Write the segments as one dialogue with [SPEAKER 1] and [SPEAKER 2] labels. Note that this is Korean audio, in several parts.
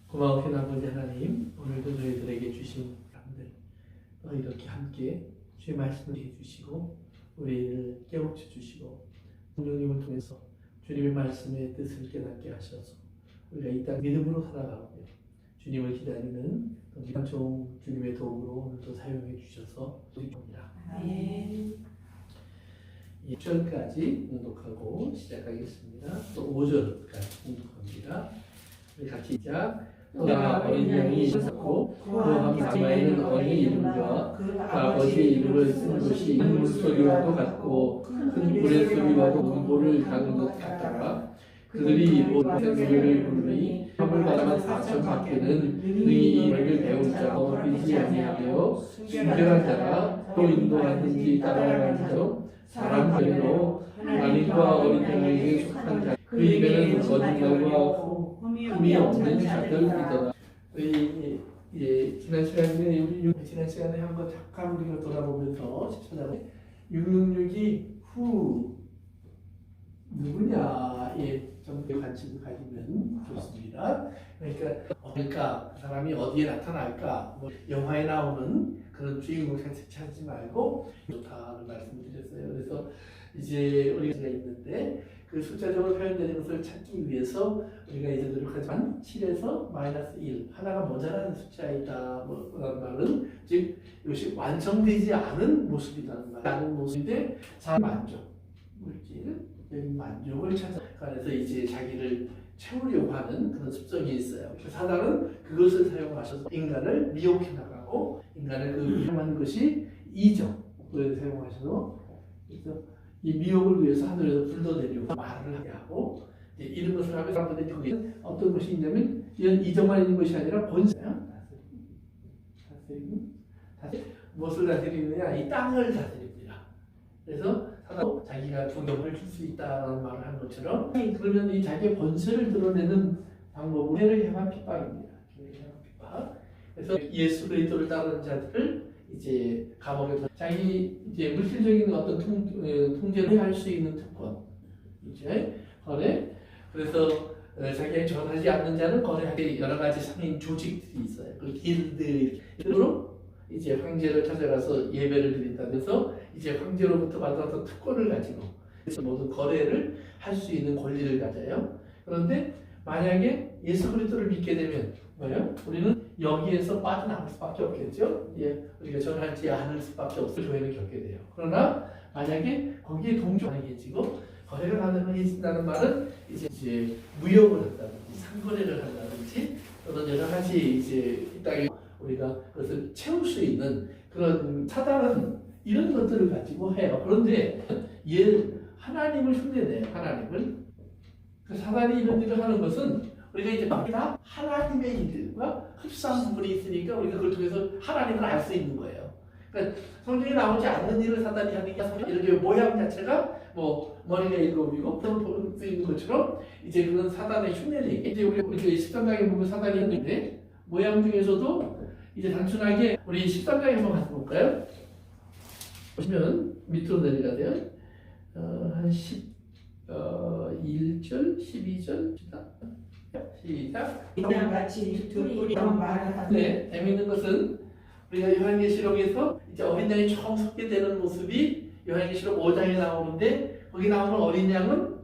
[SPEAKER 1] 고마우신 아버지 하나님, 오늘도 저희들에게 주신 사람들 또 이렇게 함께 주의 말씀을 해주시고 우리를 깨우쳐 주시고 성령님을 통해서 주님의 말씀의 뜻을 깨닫게 하셔서 우리가 이 땅 믿음으로 살아가고 주님을 기다리는 귀한 종 주님의 도움으로 오늘도 사용해 주셔서 감사합니다.
[SPEAKER 2] 아멘.
[SPEAKER 1] 6절까지 공독하고 시작하겠습니다. 또 5절까지 공독합니다. 우리 같이 시작. 그가 어린 양이 있었고 그 가마에는 어린이 이름과 그 아버지의 이름을 쓴 것이 물소리와도 같고 큰 불의 소리와도 문고를 가는 것 같더라. 그들이 모든 생명을 부르니 화물 가다만 4천 밖에는 능히 이 말을 배운 자고 믿지 아니하며 순결한 자가 또 인도하든지 따라가는 자도 사람 편으로 하나님과 어린 양에게 속한 자 그 입에는 거짓말과 흠이 없는 자들이더라. 지난 시간에 한번 잠깐 우리가 돌아보면서 14장에 666이 후 누구냐의 정도의 관심을 가지면 좋습니다. 그러니까 그 사람이 어디에 나타날까? 뭐 영화에 나오는 그런 주인공을 찾지 말고 좋다는 말씀을 드렸어요. 그래서 이제 우리가 있는데 그 숫자적으로 표현되는 것을 찾기 위해서 우리가 이제 노력하지만 7에서 -1 하나가 모자라는 숫자이다. 뭐 그런 말은 즉 이것이 완성되지 않은 모습이라는 말. 않은 모습인데 사람 만족, 물질, 만족을 찾아 그래서 이제 자기를 채우려고 하는 그런 습성이 있어요. 사단은 그것을 사용하셔서 인간을 미혹해 나가고 인간을 그 위험한 것이 이정을 사용하셔서 그래서 이 미혹을 위해서 하늘에서 불러내려고 말을 하게 하고 이런 것을 하면 사람들이 거기에 어떤 것이 있냐면 이런 이정만 있는 것이 아니라 본세야. 다스리는 무엇을 다스리느냐? 이 땅을 다스립니다. 그래서 사단도 자기가 두려움을 줄 수 있다는 말을 한 것처럼 그러면 이 자기의 본세를 드러내는 방법은 교회를 향한 핍박입니다. 교회를 향한 핍박. 그래서 예수 그리스도를 따르는 자들을 이제 감옥에 자기 이제 물질적인 어떤 통제를 할 수 있는 특권 이제 거래. 그래서 자기가 전하지 않는 자는 거래하기 여러 가지 상인 조직들이 있어요. 그 길드로 이제 황제를 찾아가서 예배를 드린다면서 이제 황제로부터 받았던 특권을 가지고 그래서 모든 거래를 할 수 있는 권리를 가져요. 그런데 만약에 예수 그리스도를 믿게 되면 뭐예요? 우리는 여기에서 빠져나올 수밖에 없겠죠. 우리가 전하지 않을 수밖에 없을 조회를 겪게 돼요. 그러나 만약에 거기에 동조하게지고 거래를 한다는 말은 이제 무역을 한다든지 상거래를 한다든지 또는 여러 가지 이제 이 땅에 우리가 그것을 채울 수 있는 그런 사단은 이런 것들을 가지고 해요. 그런데 하나님을 흉내내요. 하나님을. 그 사단이 이런 일을 하는 것은 우리가 이제 다 하나님의 일들과 흡사한 부분이 있으니까 우리가 그걸 통해서 하나님을 알 수 있는 거예요. 그러니까 성경에 나오지 않는 일을 사단이 하니까 이렇게 모양 자체가 뭐 머리가 일곱이고 볼 수 있는 것처럼 이제 그런 사단의 흉내내기. 이제 우리가 13장에 보면 사단이 있는데 모양 중에서도 이제 단순하게 우리 13장에 한번 가서 볼까요? 보시면 밑으로 내려가세요. 한 1절, 12절 시작.
[SPEAKER 2] 이랑 같이 두 뿌리랑 말을
[SPEAKER 1] 네, 재미있는 것은 우리가 요한계시록에서 이제 어린 양이 처음 섞게 되는 모습이 요한계시록 5장에 나오는데 거기 나오는 어린 양은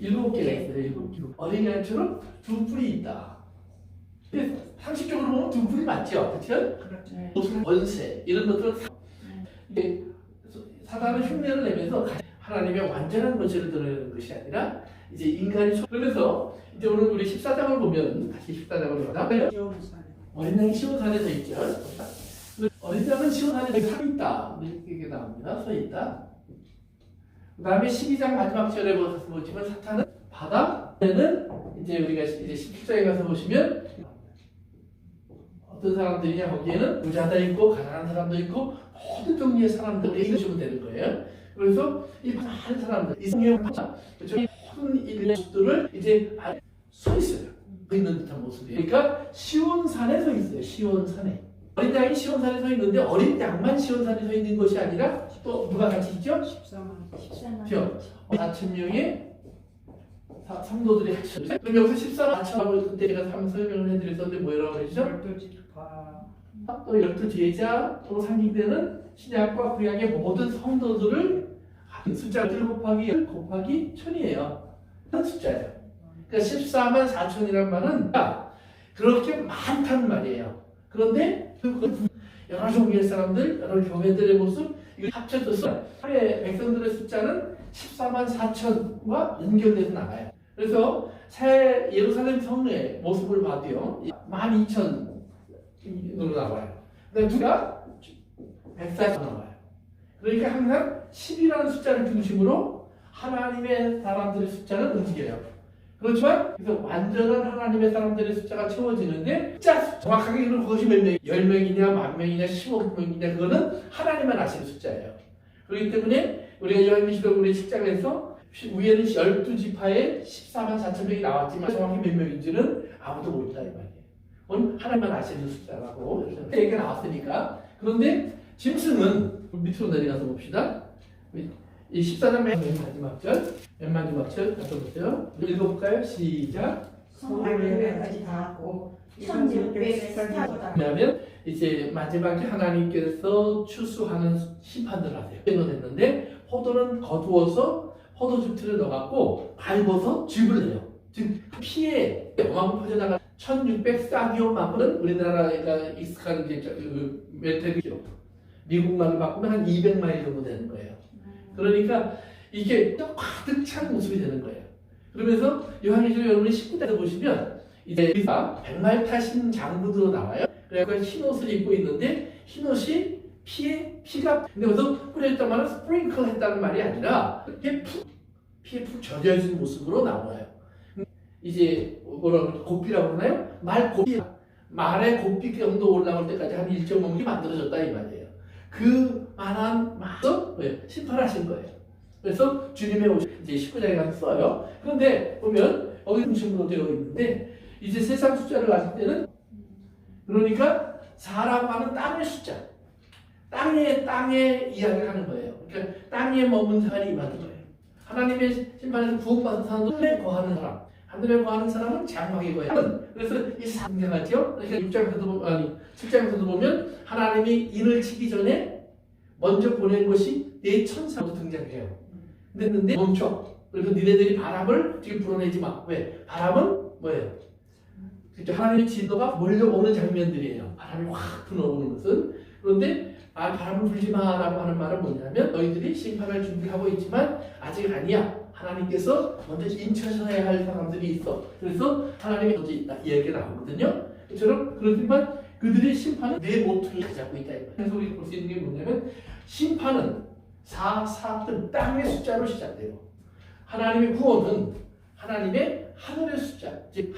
[SPEAKER 1] 7개가 있어요. 7개. 어린 양처럼 두 뿔이 있다. 상식적으로 보면 두 뿔이 맞죠? 그렇죠? 무슨 권세 이런 것들은 사단은 흉내를 내면서 하나님의 완전한 권세를 드러내는 것이 아니라 이제 인간이 그래서 이제 오늘 우리 14장을 보면 다시 14장으로 가자. 어린 양이 시온산에 서 있죠. 어린 양은 시온산에 서 있다. 이렇게 나옵니다. 서 있다. 그 다음에 12장 마지막 절에 보시면 사탄은 바다에는 이제 우리가 이제 17장에 가서 보시면 어떤 사람들이냐 거기에는 부자도 있고 가난한 사람도 있고 모든 종류의 사람들을 읽으시면 되는 거예요. 그래서 이 많은 사람들 이성의 모든 일들을 이제 서 있어요. 있는 듯한 모습이에요. 그러니까 시온산에 서 있어요. 시온산에 어린 양이 시온산에 서 있는데 어린 양만 시온산에 서 있는 것이 아니라 또 누가 같이 있죠?
[SPEAKER 2] 14만
[SPEAKER 1] 4,000명의 성도들이 하시죠. 그럼 여기서 14,000하고 그때 제가 설명을 해드렸었는데 뭐라고 그러죠?
[SPEAKER 2] 12지파
[SPEAKER 1] 또 12제자로 상징되는 신약과 구약의 모든 성도들을 숫자 1 곱하기 1 곱하기 1000이에요. 한 숫자예요. 그러니까 144,000이란 말은 그렇게 많다는 말이에요. 그런데 여러 종교의 사람들, 여러 교회들의 모습 이걸 합쳐서 하루에 백성들의 숫자는 144,000과 연결돼서 나가요. 그래서 새 예루살렘 성의 모습을 봐도요, 12,000으로 나와요. 그다음에 두가 140 나와요. 그러니까 항상 10이라는 숫자를 중심으로 하나님의 사람들의 숫자는 움직여요. 그렇지만 그래서 완전한 하나님의 사람들의 숫자가 채워지는데 숫자 정확하게 그것이 몇 명, 10명이냐, 10,000명이냐, 15명이냐 그거는 하나님만 아시는 숫자예요. 그렇기 때문에 우리가 요한계시록 우리 10장에서 위에는 12지파에 144,000명이 나왔지만 정확히 몇 명인지는 아무도 모른다 이 말이에요. 그건 하나님만 아시는 숫자라고 얘기가 나왔으니까. 그런데 짐승은 밑으로 내려가서 봅시다. 이 14장 맨 마지막 절 가서 보세요. 읽어볼까요? 시작.
[SPEAKER 2] 성결까지 다 하고 1600을
[SPEAKER 1] 왜냐하면 이제 마지막에 하나님께서 추수하는 심판들을 하세요. 했는데 포도는 거두어서 포도즙틀에 넣어갖고 밟아서 즙을 내요. 즉 피에 어마어마하게 퍼져나가 1600사기오만은 우리나라가 익숙한 메테리죠. 미국 말로 바꾸면 한 200마일 정도 되는 거예요. 그러니까 이게 가득 찬 모습이 되는 거예요. 그러면서 요한계시록 여러분이 19장에서 보시면 이제 100마일 타신 장부도 나와요. 그래서 흰 옷을 입고 있는데 흰 옷이 피가 근데 거기서 뿌려졌단 말은 스프링클 했다는 말이 아니라 피에 푹 젖어진 모습으로 나와요. 이제 뭐라고 고피라고 그러나요? 말의 고피 정도 올라올 때까지 한 1.5mm 만들어졌다 이 말이에요. 그 만한 마서 심판하신 거예요. 그래서 주님의 옷 이제 19장에 가서 써요. 그런데 보면 여기 중심으로 되어 있는데 이제 세상 숫자를 가질 때는 그러니까 4라고 하는 땅의 숫자, 땅의 이야기를 하는 거예요. 그러니까 땅에 머문 사람이 임하는 거예요. 하나님의 심판에서 구원받은 사람은 하늘에 거하는 사람, 하늘에 거하는 사람은 장막에 거해요. 그래서 이 상징하죠. 그러니까 7장에서도 보면 하나님이 인을 치기 전에 먼저 보낸 것이 네 천사로 등장해요. 근데 멈춰. 그래서 니네들이 바람을 지금 불어내지 마. 왜? 바람은 뭐예요? 그렇죠. 하나님의 진노가 몰려오는 장면들이에요. 바람이 확 불어오는 것은. 그런데 바람을 불지 마라고 하는 말은 뭐냐면 너희들이 심판을 준비하고 있지만 아직 아니야. 하나님께서 먼저 인쳐셔야 할 사람들이 있어. 그래서 하나님이 먼저 이야기가 나오거든요. 그렇지만 그들의 심판은 내 모퉁이를 가지고 있다. 그래서 우리 볼 수 있는 게 뭐냐면 심판은 4, 4등 땅의 숫자로 시작돼요. 하나님의 구원은 하나님의 하늘의 숫자, 즉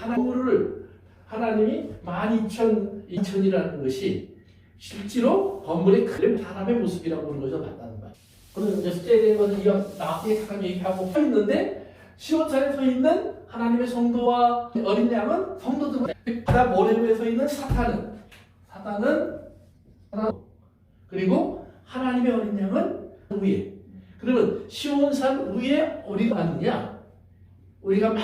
[SPEAKER 1] 하나님이 12,000이라는 것이 실제로 건물의 큰 사람의 모습이라고 보는 것이 맞다는 거예요. 그래서 이제 숫자에 대한 것은 이거 나중에 잠깐 얘기하고 서 있는데 시온산에 서 있는 하나님의 성도와 어린 양은 성도들, 바다 모래 위에 서 있는 사탄은 그리고 하나님의 어린 양은 위에. 그러면 시온산 위에 우리가 갔느냐? 우리가 막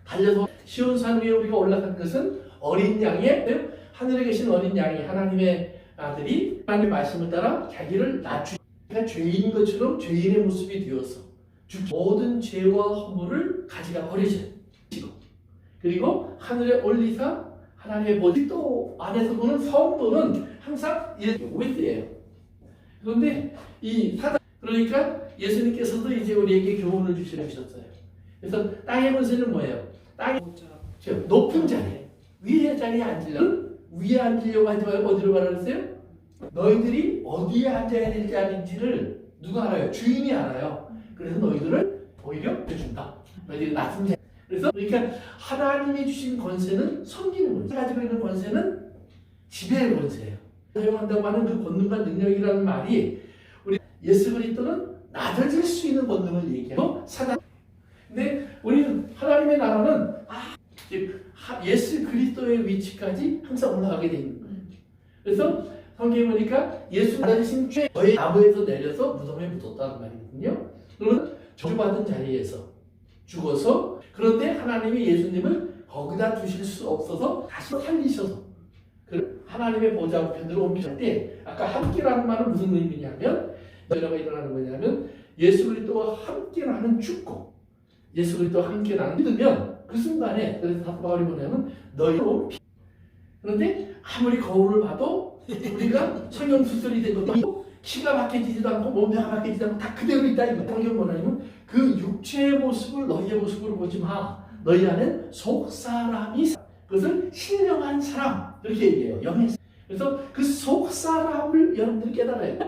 [SPEAKER 1] 달려서 시온산 위에 우리가 올라간 것은 어린 양의 하늘에 계신 어린 양이 하나님의 아들이 하나님의 말씀을 따라 자기를 낮추고 죄인인 것처럼 죄인의 모습이 되어서 모든 죄와 허물을 가지가 버리시고 그리고 하늘에 올리사 하나님의 모습도 안에서 보는 성도는 항상 with예요. 그런데 이 사단 그러니까 예수님께서도 이제 우리에게 교훈을 주셨어요. 그래서 땅의 권세는 뭐예요? 땅의 높은 자리 위의 자리에 앉으려면 위에 앉으려고 하지 말고 어디로 가라 그랬어요? 너희들이 어디에 앉아야 될 자리인지를 누가 알아요? 주인이 알아요. 그래서 너희들을 오히려 준다. 너희들이 낮은 자리. 그래서 그러니까 하나님이 주신 권세는 섬기는 권세. 가지고 있는 권세는 지배의 권세예요. 사용한다고 하는 그 권능과 능력이라는 말이 우리 예수 그리스도는 낮아질 수 있는 권능을 얘기하고 사단. 근데 우리는 하나님의 나라는 예수 그리스도의 위치까지 항상 올라가게 돼 있는 거예요. 그래서 성경에 보니까 예수 받으신 죄 저의 나무에서 내려서 무덤에 묻었다는 말이거든요. 그러면 저주받은 자리에서 죽어서 그런데 하나님이 예수님을 거기다 두실 수 없어서 다시 살리셔서 하나님의 보좌 우편으로 옮기실 때 아까 함께라는 말은 무슨 의미냐면 뭐가 일어나는 거냐면 예수 그리스도와 함께라는 축복 예수 그리스도와 함께라는 믿으면 그 순간에 그래서 사도 바울이 뭐냐면 너희로 그런데 아무리 거울을 봐도 우리가 성형수술이 된 것도 아니고 키가 바뀌지도 않고 몸매가 바뀌지도 않고 다 그대로 있다 이 말이야. 성경 뭐냐면 그 육체의 모습을 너희의 모습으로 보지 마. 너희 안엔 속사람이 그것을 신령한 사람 이렇게 얘기해요. 영의 그래서 그 속사람을 여러분들이 깨달아요.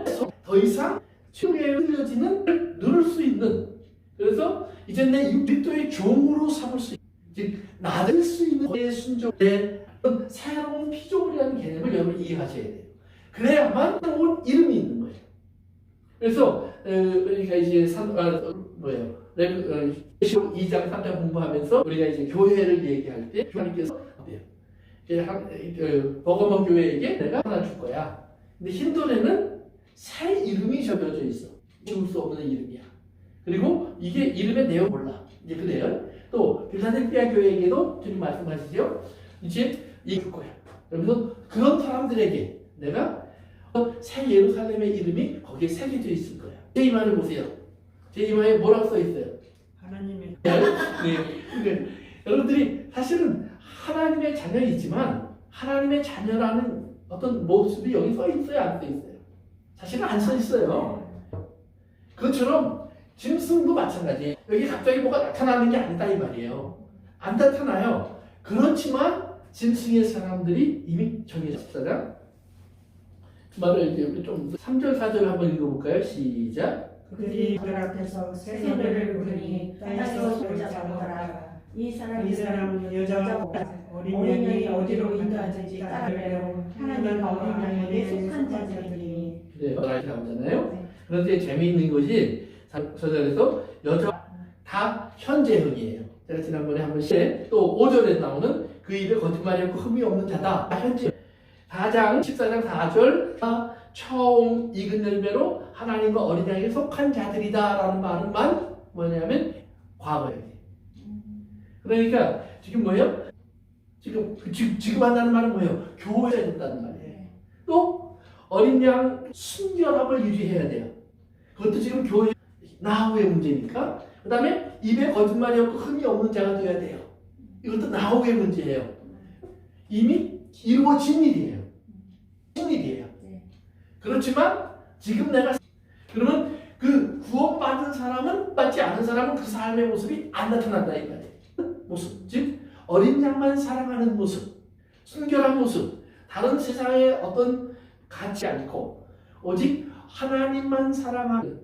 [SPEAKER 1] 더 이상 치유에 흘려지는 누를 수 있는 그래서 이제 내 그리스도의 종으로 삼을 수 있는 즉 나를 수 있는 내 순종의 새로운 피조물이라는 개념을 여러분 이해하셔야 돼요. 그래야만 새로운 이름이 있는 거예요. 그래서 그러니까 이제 2장 3장 공부하면서 우리가 이제 교회를 얘기할 때 하나님께서 버거머 교회에게 내가 하나 줄 거야. 근데 힌돈에는 새 이름이 적혀져 있어. 지울 수 없는 이름이야. 그리고 이게 이름의 내용 몰라. 이제 그래요. 또 빌라델피아 교회에게도 주님 말씀하시죠. 이제 이길 거야. 그러면서 그런 사람들에게 내가 새 예루살렘의 이름이 거기에 새겨져 있을 거야. 제 이마를 보세요. 제 이마에 뭐라고 써 있어요?
[SPEAKER 2] 하나님의
[SPEAKER 1] 네. 여러분들이 사실은 하나님의 자녀이지만 하나님의 자녀라는 어떤 모습이 여기 써 있어요, 안 써 있어요? 사실은 안 써 있어요. 그것처럼 짐승도 마찬가지. 여기 갑자기 뭐가 나타나는 게 아니다 이 말이에요. 안 나타나요. 그렇지만 짐승의 사람들이 이미 정해져 있어요. 말을 이제 좀 3절 4절 한번 읽어볼까요? 시작.
[SPEAKER 2] 그들이 그 앞에서 새소리를 부르니 땅에서 소리가 나오더라. 이 사람은 여자고 어린 양이 어디로 인도하든지 따르래요. 하나님과 어린 양에게 속한 자들이니.
[SPEAKER 1] 그래요. 이렇게 나오잖아요. 그런데 재미있는 것이 4절에서 여자 다 현재형이에요. 제가 지난번에 한번 또 5절에 나오는 그 입에 거짓말이 없고 흠이 없는 자다. 현재 4장 14장 4절 처음 익은 열매로 하나님과 어린 양에게 속한 자들이다 라는 말은만 뭐냐면 과거예요. 그러니까 지금 뭐예요? 지금 한다는 말은 뭐예요? 교회가 됐다는 말이에요. 또 어린 양 순결함을 유지해야 돼요. 그것도 지금 교회 나후의 문제니까. 그 다음에 입에 거짓말이 없고 흠이 없는 자가 되어야 돼요. 이것도 나후의 문제예요. 이미 이루어진 일이에요. 일이에요. 그렇지만 지금 내가 그러면 그 구원받은 사람은 받지 않은 사람은 그 삶의 모습이 안 나타난다 이 말이에요. 모습 즉 어린 양만 사랑하는 모습, 순결한 모습, 다른 세상의 어떤 가치 않고 오직 하나님만 사랑하는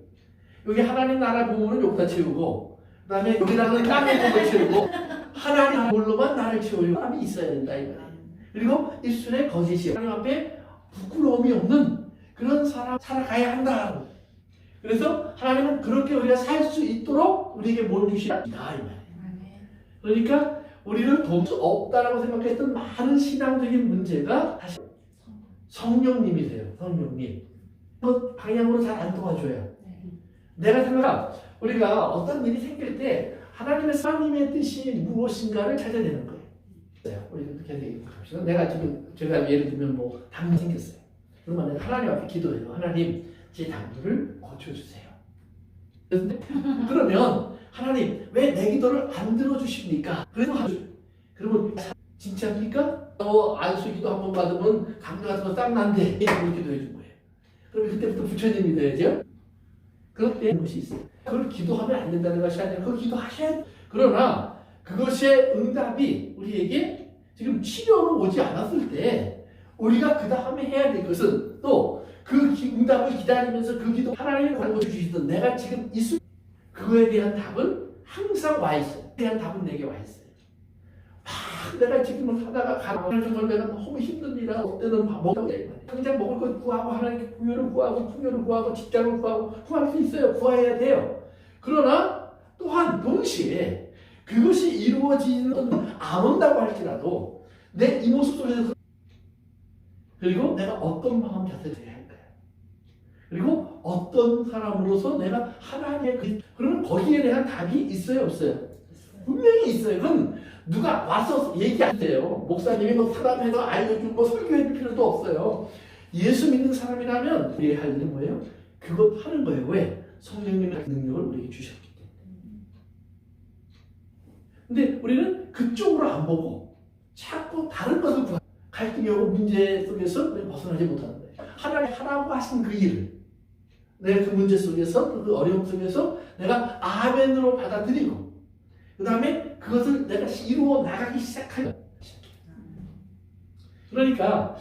[SPEAKER 1] 여기 하나님 나라 부모는 욕다 채우고 그 다음에 여기다가 땅의 복을 채우고 하나님 볼로만 나를 채우려고 사람이 있어야 된다 이 말이에요. 그리고 입술에 거짓이 하나님 앞에 부끄러움이 없는 그런 사람 살아가야 한다. 그래서 하나님은 그렇게 우리가 살 수 있도록 우리에게 뭘 주시다 이 말이에요. 그러니까 우리를 도울 수 없다라고 생각했던 많은 신앙적인 문제가 다시 성령님이세요. 성령님. 그 방향으로 잘 안 도와줘요. 내가 생각 우리가 어떤 일이 생길 때 하나님의 하나님의 뜻이 무엇인가를 찾아야 되는 거예요. 우리 그렇게 생각합시다. 내가 지금 제가 예를 들면 뭐 당뇨 생겼어요. 그러면 내가 하나님 앞에 기도해요. 하나님 제 당뇨를 고쳐주세요. 그러면 하나님 왜 내 기도를 안 들어주십니까? 그러면 진짜입니까? 안수기도 한번 받으면 감기 같은 거 딱 난대. 이렇게 기도해 준 거예요. 그럼 그때부터 부처님이 돼야죠. 그렇게 것이 있어요. 그걸 기도하면 안 된다는 것이 아니라 그걸 기도하셔야 돼요. 그러나 그것의 응답이 우리에게 지금 치료로 오지 않았을 때 우리가 그 다음에 해야 될 것은 또 그 응답을 기다리면서 그 기도 하나님이 권고 주시던 내가 지금 이 순간 그거에 대한 답은 항상 와 있어요. 그에 대한 답은 내게 와 있어요. 내가 지금 하다가 가는 정말 내가 너무 힘듭니다. 어때는 당장 먹을 것 구하고 하나님께 부여를 구하고 풍요를 구하고 직장을 구하고 구할 수 있어요. 구해야 돼요. 그러나 또한 동시에 그것이 이루어지는 안 온다고 할지라도 내 이 모습 속에서 그리고 내가 어떤 마음 자세를 해야 할까요? 그리고 어떤 사람으로서 내가 하나님의 그러면 거기에 대한 답이 있어요 없어요? 분명히 있어요. 그건 누가 와서 얘기 안 돼요. 목사님이 뭐 사람해서 알려주고 설교해줄 필요도 없어요. 예수 믿는 사람이라면 우리 할 일은 뭐예요? 그것 하는 거예요. 왜? 성령님의 능력을 우리에게 주셨기 때문에. 근데 우리는 그쪽으로 안 보고 자꾸 다른 것을 구하고 갈등이 오고 문제 속에서 우리 벗어나지 못하는 거예요. 하나님 하라고 하신 그 일을 내가 그 문제 속에서 그 어려움 속에서 내가 아멘으로 받아들이고 그 다음에 그것을 내가 이루어 나가기 시작하는 거예요. 그러니까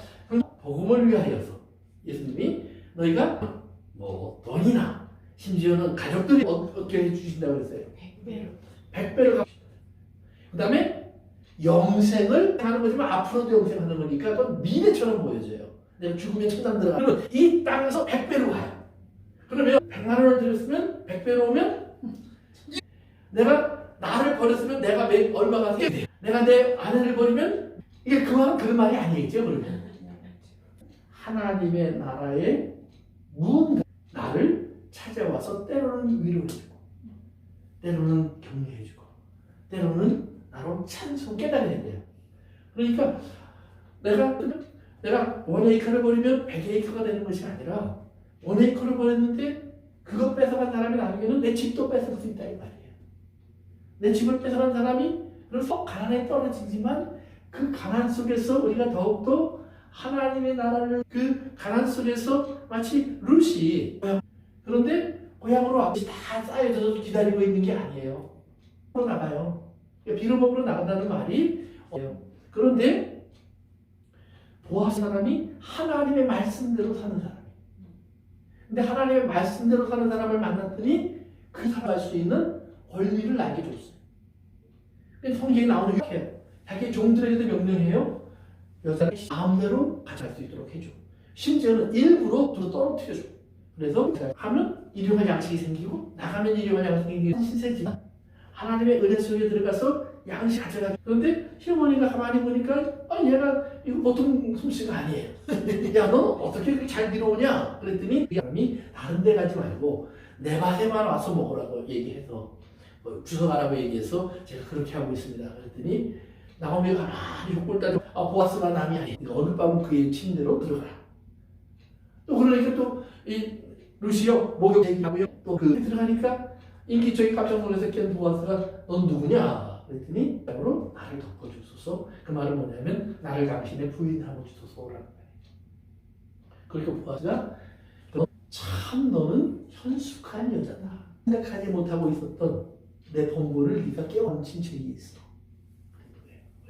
[SPEAKER 1] 복음을 위하여서 예수님이 너희가 뭐 돈이나 심지어는 가족들이 어떻게 해주신다고 그랬어요? 100배를 갚으시다. 그 다음에 영생을 하는 거지만 앞으로도 영생하는 거니까 그건 미래처럼 보여져요. 내가 죽으면 천당 들어가면 이 땅에서 100배로 가요. 그러면 100만 원을 들였으면 100배로 오면 내가 나를 버렸으면 내가 얼마가 돼요? 내가 내 아내를 버리면 이게 그 말이 아니겠죠. 그러면 하나님의 나라의 무언가 나를 찾아와서 때로는 위로해주고 때로는 격려해주고 때로는 나로 찬송 깨달아야 돼요. 그러니까 내가 원에이커를 버리면 100에이커가 되는 것이 아니라 원에이커를 버렸는데 그것 뺏어간 사람이 나중에는 내 집도 뺏을 수 있다 이 말이에요. 내 집을 뺏어간 사람이 그래서 가난에 떨어지지만 그 가난 속에서 우리가 더욱더 하나님의 나라를 그 가난 속에서 마치 룻이 그런데 고향으로 앞이 다 쌓여져서 기다리고 있는 게 아니에요. 나가요. 비로먹으로 나간다는 말이 그런데 보아스 사람이 하나님의 말씀대로 사는 사람. 근데 하나님의 말씀대로 사는 사람을 만났더니 그 사람 할 수 있는 권리를 나에게 줬어요. 성경에 나오는 이렇게 자기 종들에게도 명령해요. 여자를 마음대로 가져갈 수 있도록 해줘. 심지어는 일부러 떨어뜨려줘. 그래서 하면 일용할 양식이 생기고 나가면 일용할 양식이 생기고 신세지만 하나님의 은혜 속에 들어가서 양식 가져가. 그런데 시어머니가 가만히 보니까 얘가 이거 보통 솜씨가 아니에요. 야, 너 어떻게 그렇게 잘 들어오냐? 그랬더니 이 사람이 다른 데 가지 말고 내 밭에만 와서 먹으라고 얘기해서 주워 가라고 얘기해서 제가 그렇게 하고 있습니다. 그랬더니 나오미가 가만히 족골 따지고 보아스가 남이 아니야. 어느 밤은 그의 침대로 들어가라. 또 그러니까 또 이 루시오 목욕 얘기하고요. 또 그 들어가니까 인기적인 깜짝 놀라서 깬 보아스가 넌 누구냐? 그랬더니 으로 나를 덮어주소서. 그 말은 뭐냐면 나를 당신의 부인하고 주소서라는 거예요. 그러니까 보아스가 참 너는 현숙한 여자다. 생각하지 못하고 있었던 내 본분을 네가 깨워놓친 적이 있어.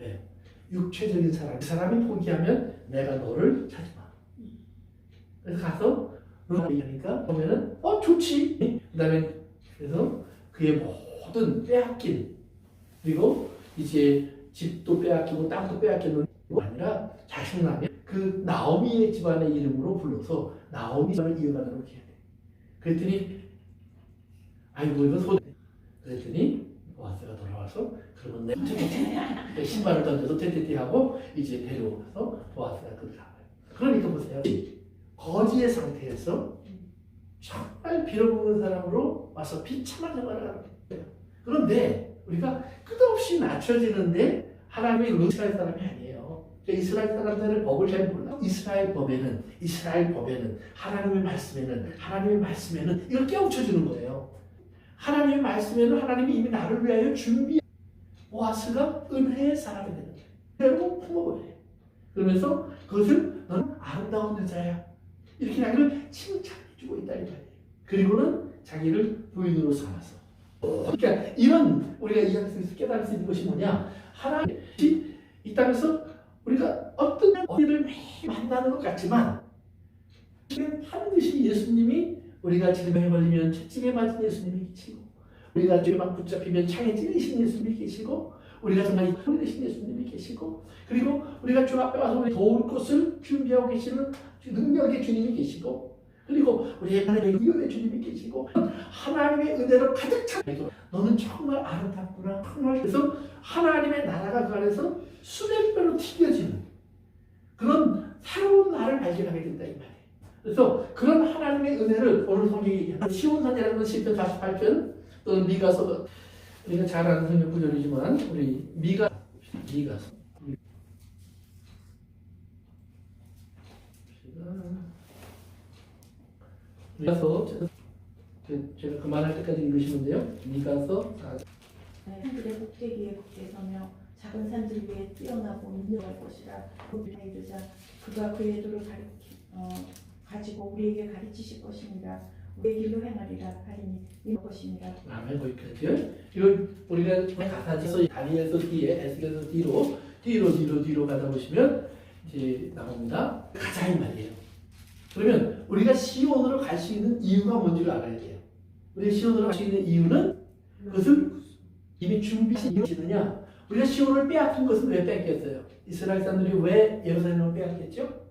[SPEAKER 1] 왜? 육체적인 사람, 그 사람이 포기하면 내가 너를 찾지 마. 그래서 가서 룰을 얘기하니까 보면은 좋지. 그 다음에 그래서 그의 모든 빼앗긴 그리고 이제 집도 빼앗기고 땅도 빼앗기는 게 아니라 자식 나면 그 나오미의 집안의 이름으로 불러서 나오미 집안을 이어가도록 해야 돼. 그랬더니 아이고 이거 손 그랬더니 보아스가 돌아와서 그러면 내 신발을 던져서 테테테 하고 이제 데려오면서 보아스가 그걸 잡아요. 그러니까 보세요. 거지의 상태에서 정말 빌어먹는 사람으로 와서 비참한 생활을 하는 거예요. 그런데 우리가 끝없이 낮춰지는데 하나님이 이스라엘 사람이 아니에요. 이스라엘 사람들의 법을 잘 몰라. 이스라엘 법에는 하나님의 말씀에는 이걸 깨우쳐주는 거예요. 하나님의 말씀에는 하나님이 이미 나를 위하여 준비한 보아스가 은혜의 사람이 되는 거예요. 그리고 품어버려요. 그러면서 그것을 너는 아름다운 여자야. 이렇게 자기를 칭찬해주고 있다 이 말이에요. 그리고는 자기를 부인으로 삼아서. 그러니까 이런 우리가 이 장에서 깨달을 수 있는 것이 뭐냐? 하나님이 이 땅에서 우리가 어떤 어디를 매일 만나는 것 같지만 반드시 예수님이 우리가 질병에 걸리면 채찍에 맞은 예수님이 계시고 우리가 죄만 붙잡히면 창에 찔리신 예수님이 계시고 우리가 정말 힘이 되신 예수님이 계시고 그리고 우리가 주 앞에 와서 우리 도울 것을 준비하고 계시는 능력의 주님이 계시고 그리고 우리 하나님의 위엄의 주님이 계시고 하나님의 은혜로 가득 차 너는 정말 아름답구나 정말 그래서 하나님의 나라가 그 안에서 수백 배로 튀겨지는 그런 새로운 나를 발견하게 된다 이 말이에요. 그래서 그런 하나님의 은혜를 오늘 성경이 얘기하는 시온산이라는 시편 48편 또는 미가서 우리가 잘 아는 성경 구절이지만 우리 미가서 제가 그만할 때까지 읽으시면 돼요. 미가서 4장.
[SPEAKER 2] 산들의 꼭대기에 굳게 서며 작은 산들 위에 뛰어나고 인도할 것이라 그에 이르자 그가 그의 도를 가지고 우리에게 가르치실 것입니다. 우리의 길로 행하리라 하리니 이럴 것입니다.
[SPEAKER 1] 아멘. 거기까지요. 이거 우리가 가사에서 다니엘서 뒤에 에스겔서 뒤로 가다 보시면 이제 나옵니다. 가자 이 말이에요. 그러면 우리가 시온으로 갈 수 있는 이유가 뭔지를 알아야 돼요. 우리가 시온으로 갈 수 있는 이유는 그것을 이미 준비해서 이루어지느냐? 우리가 시온을 빼앗긴 것은 왜 뺏겼어요? 이스라엘 사람들이 왜 예루살렘을 빼앗겼죠?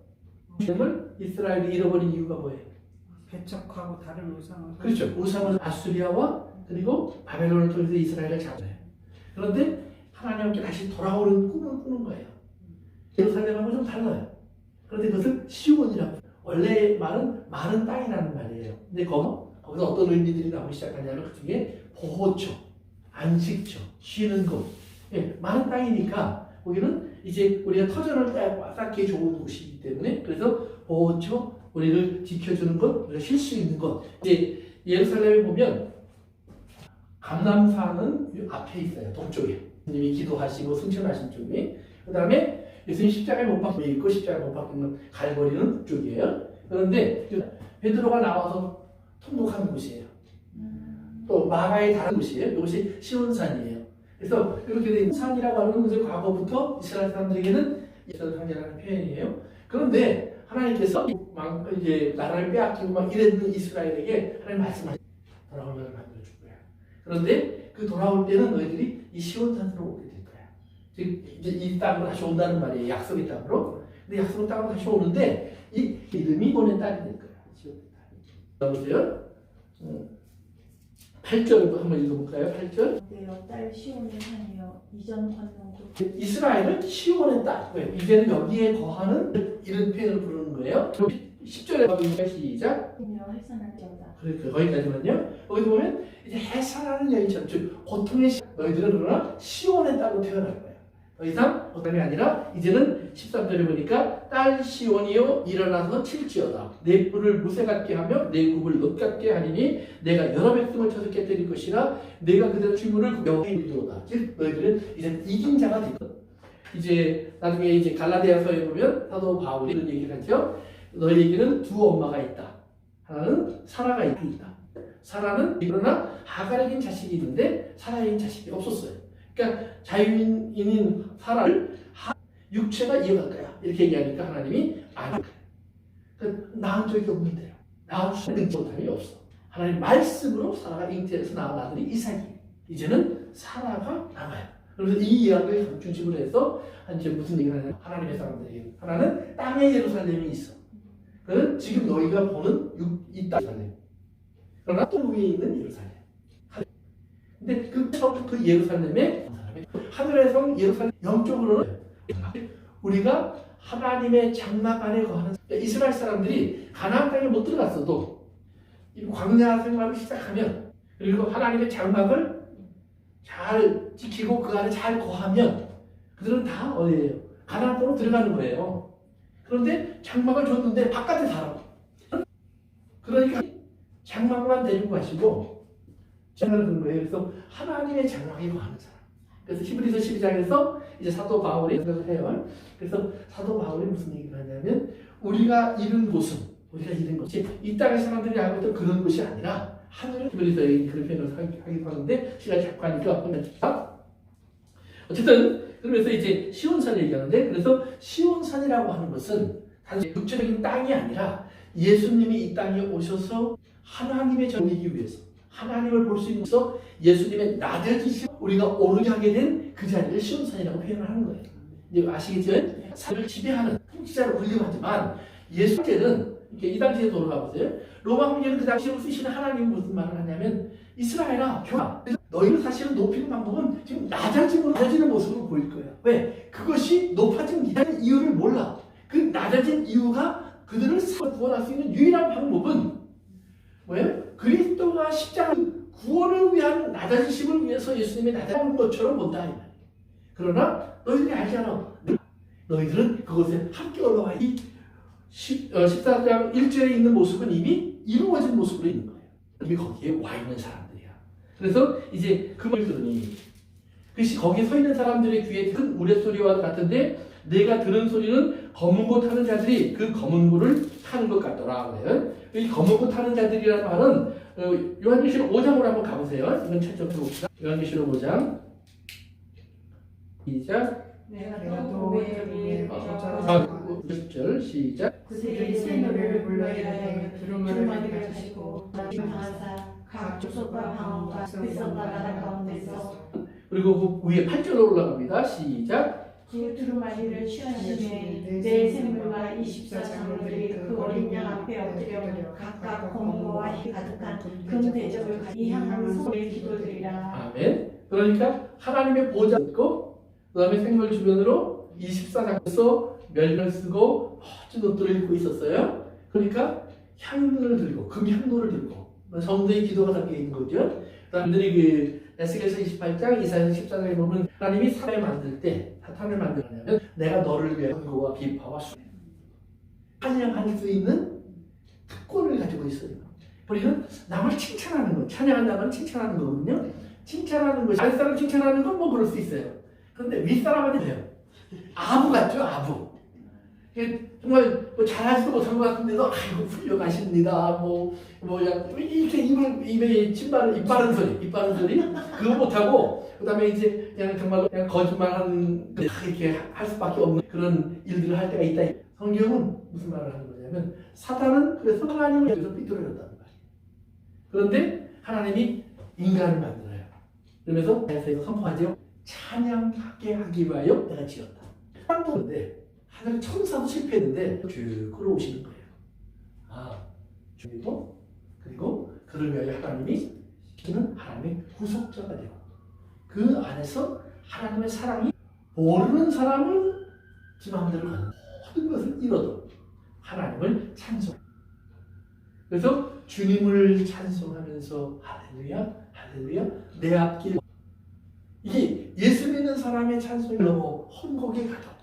[SPEAKER 1] 예루살렘을 이스라엘이 잃어버린 이유가 뭐예요?
[SPEAKER 3] 배척하고 다른 우상을.
[SPEAKER 1] 그렇죠. 우상은 아수리아와 그리고 바벨론을 통해서 이스라엘을 잡아요. 그런데 하나님께 다시 돌아오는 꿈을 꾸는 거예요. 예루살렘하고 좀 달라요. 그런데 그것을 시온이라고 해요. 원래 말은 많은 땅이라는 말이에요. 근데 거기서 어떤 의미들이 나오기 시작하냐면 그 중에 보호처, 안식처, 쉬는 곳. 예, 많은 땅이니까 거기는 이제 우리가 터전을 쌓기 좋은 곳이기 때문에 그래서 보호처, 우리를 지켜주는 것, 우리가 쉴 수 있는 것. 이제 예루살렘에 보면 감람산은 앞에 있어요. 동쪽에. 님이 기도하시고 승천하신 쪽에. 그 다음에 예수님 십자가에 못 박혀 있고 십자가에 못 박히는 갈보리는 쪽이에요. 그런데 베드로가 나와서 통곡하는 곳이에요. 또 마가의 다른 곳이에요. 이것이 시온산이에요. 그래서 이렇게 된 산이라고 하는 것은 과거부터 이스라엘 사람들에게는 이스라엘 상징하는 표현이에요. 그런데 하나님께서 이제 나라를 빼앗기고 막 이랬는 이스라엘에게 하나님 말씀하시고 돌아오면 만들어줄 거야. 그런데 그 돌아올 때는 너희들이 이 시온산으로 오게 될 거야. 즉 이제 이 땅으로 다시 온다는 말이에요. 약속의 땅으로. 근데 약속의 땅으로 다시 오는데 이 이름이 본의 딸이 될 거야. 시온의 딸이. 보세요. 8절도 한번 읽어볼까요? 8절.
[SPEAKER 2] 딸 시온의 산이여 이전 권능도
[SPEAKER 1] 이스라엘은 시온의 딸. 왜? 이제는 여기에 거하는 이런 표현을 부르는 거예요. 10절에 보면 시작.
[SPEAKER 2] 해산할지어다.
[SPEAKER 1] 그러니까 거기까지만요. 거기 보면 이제 해산하는 여인처럼 즉 고통의 너희들은 그러나 시온의 딸로 태어날 거예요. 더 이상 고통이 아니라 이제는 13절에 보니까 딸 시온이여 일어나서 칠지어다. 내 뿔을 무쇠 같게 하며 내 굽을 넛 같게 하리니 내가 여러 백성을 쳐서 깨뜨릴 것이라 내가 그들의 주문을 명하게 이루도다. 즉 너희들은 이제 이긴 자가 되거든. 이제 나중에 이제 갈라디아서에 보면 사도 바울이 이런 얘기를 하죠. 너희에게는 두 엄마가 있다. 하나는 사라가 있다. 사라는 그러나 하갈에겐 자식이 있는데 사라에겐 자식이 없었어요. 그러니까 자유인인 사라를 육체가 이어갈 거야. 이렇게 얘기하니까 하나님이 아니. 그러니까 낳은 적이 없는데요. 낳을 수 있는 못함이 없어. 하나님 말씀으로 사라가 잉태해서 낳은 아들이 이삭이. 이제는 사라가 남아요. 그래서 이 이야기를 중심으로 해서 이제 무슨 얘기를 하냐면 하나님의 사람들에게 하나는 땅의 예루살렘이 있어. 그는 지금 너희가 보는 이 땅 예루살렘. 그러나 또 위에 있는 예루살렘. 근데 그 예루살렘에 하늘의 성 예루살렘 영적으로는 우리가 하나님의 장막 안에 거하는 이스라엘 사람들이 가나안 땅에 못 들어갔어도 이 광야 생활을 시작하면 그리고 하나님의 장막을 잘 지키고 그 안에 잘 거하면 그들은 다 어디예요? 가나안 땅으로 들어가는 거예요. 그런데 장막을 줬는데 바깥에 살아. 그러니까 장막만 데리고 가시고 장막을 그런 거예요. 그래서 하나님의 장막에 거하는 사람. 그래서 히브리서 12장에서 이제 사도 바울이 생각을 해요. 그래서 사도 바울이 무슨 얘기를 하냐면 우리가 잃은 곳은 우리가 잃은 것이 이 땅의 사람들이 알고 있던 그런 것이 아니라 하늘의 히브리서에 그런 표현을 하기도 하는데 시간이 자꾸 하니까 어쨌든 그러면서 이제 시온산을 얘기하는데 그래서 시온산이라고 하는 것은 단지 육체적인 땅이 아니라 예수님이 이 땅에 오셔서 하나님의 전이기 위해서 하나님을 볼 수 있어서 예수님의 낮아지시 우리가 오르게 하게 된 그 자리를 시온산이라고 표현을 하는 거예요. 이제 아시겠죠? 산을 지배하는 통치자로 불리고 하지만 예수께는 이렇게 이 당시에 돌아가 보세요. 로마 황제는 그 당시에 쓰시는 하나님은 무슨 말을 하냐면 이스라엘아, 교아, 너희를 사실은 높이는 방법은 지금 낮아지는 모습으로 보일 거예요. 왜? 그것이 높아진 이유를 몰라. 그 낮아진 이유가 그들을 구원할 수 있는 유일한 방법은 뭐예요? 그리스도가 십자가 구원을 위한 낮아지심을 위해서 예수님이 낮아진 것처럼 본다 이 말이에요. 그러나 너희들이 알잖아. 너희들은 그것에 함께 올라와 이 14장 1절에 있는 모습은 이미 이루어진 모습으로 있는 거예요. 이미 거기에 와 있는 사람들이야. 그래서 이제 그 말을 들으니 그것이 거기에 서 있는 사람들의 귀에 큰 우레소리와 같은데 내가 들은 소리는 검은 고 타는 자들이 그 검은 고를 타는 것 같더라 그래요. 이 검은 고 타는 자들이라는 말은 요한계시록 5장으로 한번 가보세요. 이건 채점 해봅시다. 요한계시록 5장 시작.
[SPEAKER 2] 내가
[SPEAKER 3] 또
[SPEAKER 2] 위에
[SPEAKER 1] 10절 시작.
[SPEAKER 2] 그들이 새 노래를 불러야 하여 주름머리를 가지고 방하사 각 족속과 방언과 백성과 나라 가운데서
[SPEAKER 1] 그리고 그 위에 8절로 올라갑니다. 시작.
[SPEAKER 2] 그 두루마리를 취하심에 내 생물과 24장로들이 그 어린 양 앞에 엎드려 각각 검은고와 희 가득한 금 대접을 이 향한 소리를 기도드리라.
[SPEAKER 1] 아멘. 그러니까 하나님의 보좌 있고 그 다음에 생물 주변으로 24장에서 멸을 쓰고 멋진 옷들을 입고 있었어요. 그러니까 향로를 들고 금향로를 들고 성도의 기도가 담겨 있는 거죠. 사람들이 그 에스겔서 28장, 이사야서 14장에 보면 하나님이 사람을 만들 때 사탄을 만들냐면 내가 너를 위해 공고와 비파와 찬양할 수 있는 특권을 가지고 있어요. 우리는 남을 칭찬하는 거, 찬양한다면 칭찬하는 거거든요. 칭찬하는 거, 아랫사람 칭찬하는 건 뭐 그럴 수 있어요. 그런데 윗사람은 해요. 아부 같죠, 아부. 정말 뭐 잘하지도 못한 것 같은데도 아이고 훌륭하십니다. 이렇게 입에 침 바른 입 바른 소리 그거 못하고 그다음에 이제 그냥 정말 그냥 거짓말하는 이렇게 할 수밖에 없는 그런 일들을 할 때가 있다. 성경은 무슨 말을 하는 거냐면 사단은 그래서 하나님을 위해서 삐뚤어졌다는 말이에요. 그런데 하나님이 인간을 만들어요. 그러면서 그래서 선포하죠. 찬양하게 하기 위하여 내가 지었다. 그런데 하늘 천사도 실패했는데 쭉 끌어오시는 거예요. 그리고 그를 위하여 하나님이 시키는 하나님의 구속자가 되고 그 안에서 하나님의 사랑이 모르는 사람을 지 마음대로 가는 모든 것을 잃어도 하나님을 찬송해요. 그래서 주님을 찬송하면서 할렐루야 할렐루야 내 앞길 이게 예수 믿는 사람의 찬송이 너무 험곡에 가도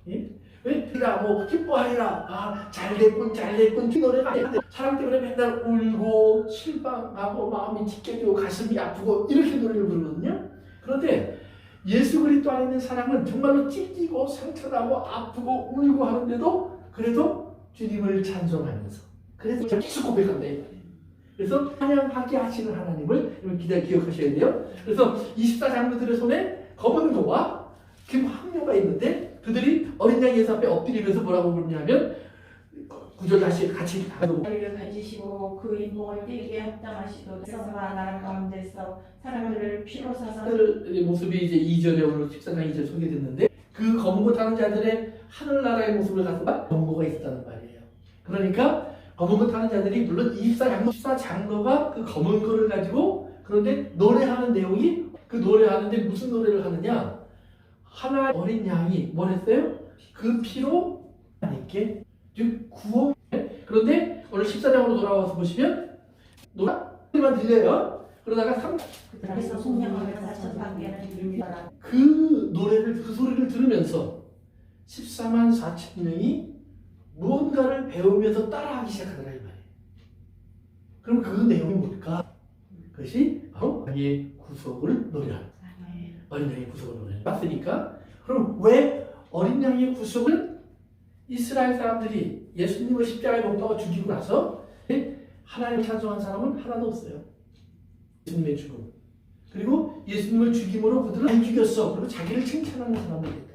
[SPEAKER 1] 예? 왜? 뭐 기뻐하리라 잘됐군 그 노래가 사람 때문에 맨날 울고 실망하고 마음이 찢겨지고 가슴이 아프고 이렇게 노래를 부르거든요. 그런데 예수 그리스도 안에 있는 사람은 정말로 찢기고 상처나고 아프고 울고 하는데도 그래도 주님을 찬송하면서 그래서 계속 고백한다 이 말이에요. 그래서 찬양하게 하시는 하나님을 기억하셔야 돼요. 그래서 24장로들의 손에 검은 고와 금황료가 있는데 그들이 어린 양 예수 앞에 엎드리면서 뭐라고 부르냐면 9절 다시 같이
[SPEAKER 2] 머리를 가지시고 그 인봉을 띠게 합당하시고 백성과 나라 가운데서 사람들을 피로 사서
[SPEAKER 1] 의 모습이 이제 2절에 오늘 14장 2절 소개됐는데 그 검은고 타는 자들의 하늘나라의 모습을 갖고 검은고가 있었다는 말이에요. 그러니까 검은고 타는 자들이 물론 24장로가 그 검은고를 가지고 그런데 노래하는 내용이 그 노래하는데 무슨 노래를 하느냐 하나 어린 양이 뭘 했어요? 그 피로 하나님께 구원. 그런데 오늘 14장으로 돌아와서 보시면 노래만 들려요. 그러다가
[SPEAKER 2] 그래서 송량하며 4,000밖에는
[SPEAKER 1] 그 노래를 그 소리를 들으면서 14만 4천 명이 무언가를 배우면서 따라하기 시작하더라 이 말이에요. 그럼 그 내용이 뭘까? 그것이 바로 자기의 구속을 노래하는 어린 양의 구속을 노래하는 봤으니까 그럼 왜 어린 양의 구속을 이스라엘 사람들이 예수님을 십자가에 못 박아 죽이고 나서 하나님을 찬송한 사람은 하나도 없어요. 예수님의 죽음 그리고 예수님을 죽임으로 그들은 잘 죽였어. 그리고 자기를 칭찬하는 사람들이 있다.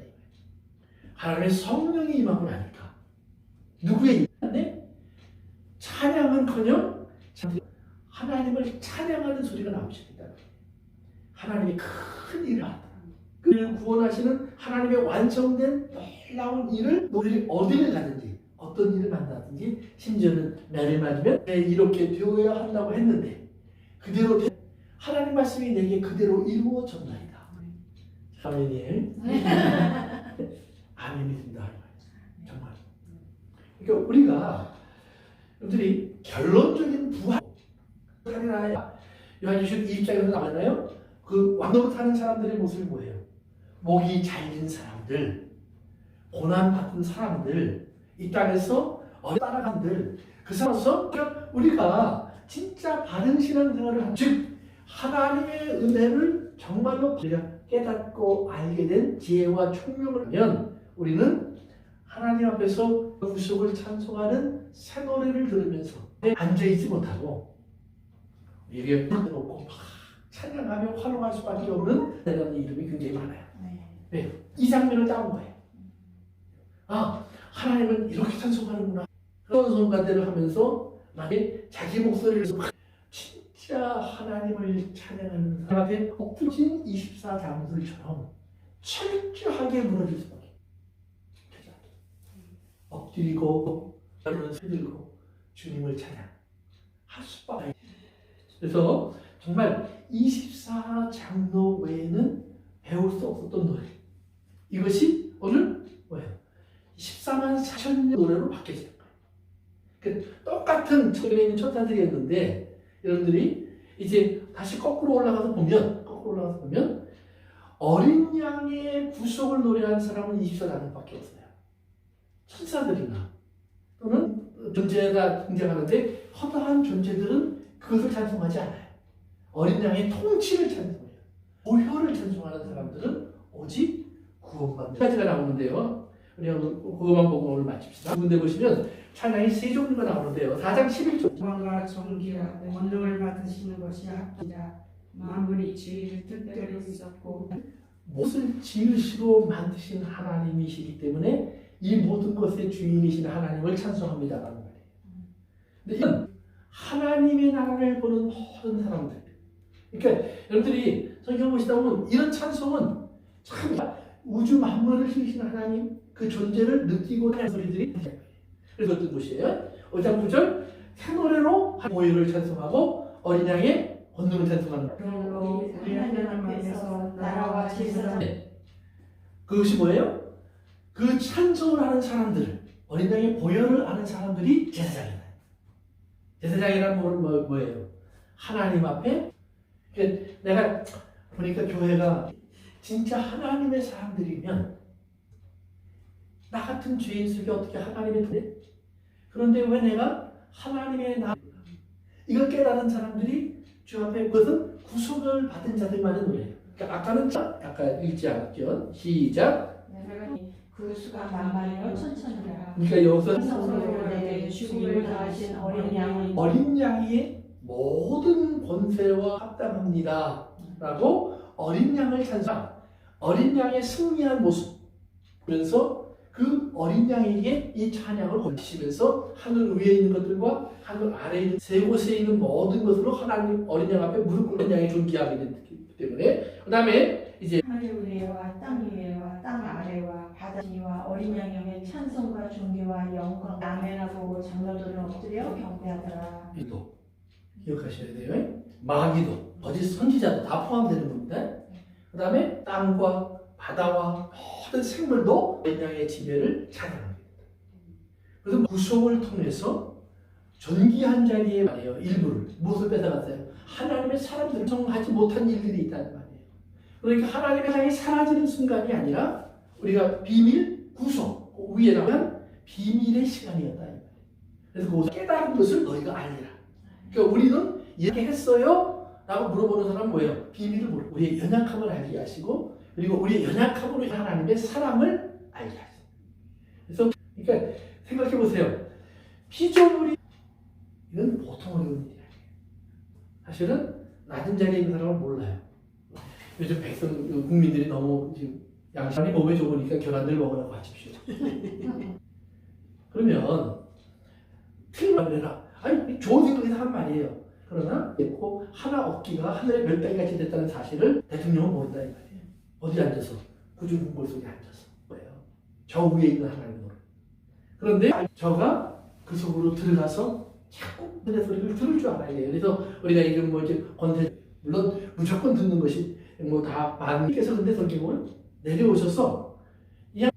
[SPEAKER 1] 하나님의 성령이 임함을 아니까 누구의 일인데 찬양은커녕 하나님을 찬양하는 소리가 나오십니다. 하나님의 큰 일을 한다. 그를 구원하시는 하나님의 완성된 놀라운 일을 우리를 어디를 가든지 어떤 일을 만나든지 심지어는 매를 맞으면 이렇게 되어야 한다고 했는데 그대로 하나님 말씀이 내게 그대로 이루어졌나이다. 아멘이에요. 아멘입니다. 정말. 그러니까 우리가 여러분들이 결론적인 부활 요한일서 2장에서 나왔나요? 그 왕노릇하는 사람들의 모습이 뭐예요? 목이 잘린 사람들, 고난받은 사람들, 이 땅에서 따라간들, 그 사람으로서 우리가 진짜 바른 신앙생활을 한, 즉 하나님의 은혜를 정말로 우리가 깨닫고 알게 된 지혜와 총명을 하면 우리는 하나님 앞에서 구속을 찬송하는 새 노래를 들으면서 앉아있지 못하고 이게 놓고 막 찬양하며 활용할 수밖에 없는 이라는 이름이 굉장히 많아요. 네. 이 장면을 따온 거예요. 아, 하나님은 이렇게 찬송하는구나. 그런 성가대를 하면서 만약에 자기 목소리를 진짜 하나님을 찬양하는 사람 앞에 엎드진 24장들처럼 철저하게 무너질 수밖에 없어요. 엎드리고 들고 주님을 찬양할 수밖에 없어요. 그래서 정말 24장로 외에는 배울 수 없었던 노래. 이것이 오늘 뭐예요? 14만 4천 노래로 바뀌어진 거예요. 그러니까 똑같은 천국에 있는 천사들이었는데 여러분들이 이제 다시 거꾸로 올라가서 보면 어린 양의 구속을 노래하는 사람은 24장밖에 없어요. 천사들이나 또는 존재가 등장하는데 허다한 존재들은 그것을 찬송하지 않아요. 어린 양의 통치를 찬송해요. 보혈을 찬송하는 사람들은 오직 구원받는 가지가 나오는데요. 우리 그것만 보고 오늘 마칩시다. 군데 보시면 찬양이 세 종류가 나오는데요. 4장 11절.
[SPEAKER 3] 영광과 존귀와 권능을 받으시는 것이 합니다. 만물이 주의를 뜻대로 있었고
[SPEAKER 1] 무엇을 지으시고 만드신 하나님이시기 때문에 이 모든 것의 주인이신 하나님을 찬송합니다라는 말이에요. 근데 이건 하나님의 나라를 보는 모든 사람들. 그러니까 여러분들이 성경 보시다 보면 이런 찬송은 참 우주 만물을 지으신 하나님 그 존재를 느끼고 하는 소리들이 그래서 어떤 곳이에요? 5장 9절 새 노래로 보혈을 찬송하고 어린 양의 권능을 찬송하는 거예요.
[SPEAKER 2] 그러므로 우리 하나님 앞에서 나라와 질서가
[SPEAKER 1] 그것이 뭐예요? 그 찬송을 하는 사람들, 어린 양의 보혈을 아는 사람들이 제사장이에요. 제사장이란 뭐예요? 하나님 앞에 내가 보니까 교회가 진짜 하나님의 사람들이면 나 같은 죄인 속에 어떻게 하나님의 돈에 그런데 왜 내가 하나님의 이걸 깨달은 사람들이 주 앞에 그것은 구속을 받은 자들만의 노래예요. 그러니까 아까는 아까 읽지 않았죠. 시작.
[SPEAKER 2] 그 수가 만만이요 천천이라.
[SPEAKER 1] 그러니까 여기서
[SPEAKER 2] 성령으로 내 죽임을 당하신
[SPEAKER 1] 어린 양의 모든 권세와 합당합니다. 라고 어린 양을 찬송, 어린 양의 승리한 모습 보면서 그 어린 양에게 이 찬양을 걸치면서 하늘 위에 있는 것들과 하늘 아래에 있는 세 곳에 있는 모든 것으로 하나님 어린 양 앞에 무릎 꿇는 양이 존귀하게 되기 때문에 그 다음에 이제
[SPEAKER 2] 하늘 위에와 땅 위에와 땅 아래와 바다 위와 어린 양에게 찬송과 존귀와 영광 아멘하고 장로들은 엎드려 경배하더라.
[SPEAKER 1] 이도 기억하셔야 돼요. 마귀도 거짓 선지자도 다 포함되는 겁니다. 그 다음에 땅과 바다와 모든 생물도 어린 양의 지배를 찬양합니다. 그래서 구속을 통해서 존귀한 자리에 말이에요. 일부를 무엇을 뺏어갔어요? 하나님의 사람들을 성하지 못한 일들이 있다는 말이에요. 그러니까 하나님의 사랑이 사라지는 순간이 아니라 우리가 비밀 구속 위에 나간 비밀의 시간이었다. 그래서 그것을 깨달은 것을 너희가 알리라. 그러니까 우리는 이렇게 했어요? 라고 물어보는 사람은 뭐예요? 비밀을 모르고 우리의 연약함을 알게 하시고 그리고 우리의 연약함으로 하나님의 사랑을 알게 하시고 그래서 그러니까 생각해 보세요. 피조물이 이건 보통 어려운 일이 아니에요. 사실은 낮은 자리에 있는 사람은 몰라요. 요즘 국민들이 너무 지금 양심이 몸에 좋으니까 계란들 먹으라고 하십시오. 그러면 틀리면 해라. 아니 좋은 생각에서 한 말이에요. 그러나 하나 얻기가 하늘의 몇 배까지 됐다는 사실을 대통령은 모른다 이 말이에요. 어디 앉아서 구중궁궐 속에 앉아서 뭐예요? 저 위에 있는 하나님으로. 그런데 저가 그 속으로 들어가서 자꾸 그 소리를 들을 줄 알아야 돼요. 그래서 우리가 이런 뭐 이제 권세 물론 무조건 듣는 것이 뭐 다 많으께서 근데 성경은 내려오셔서 이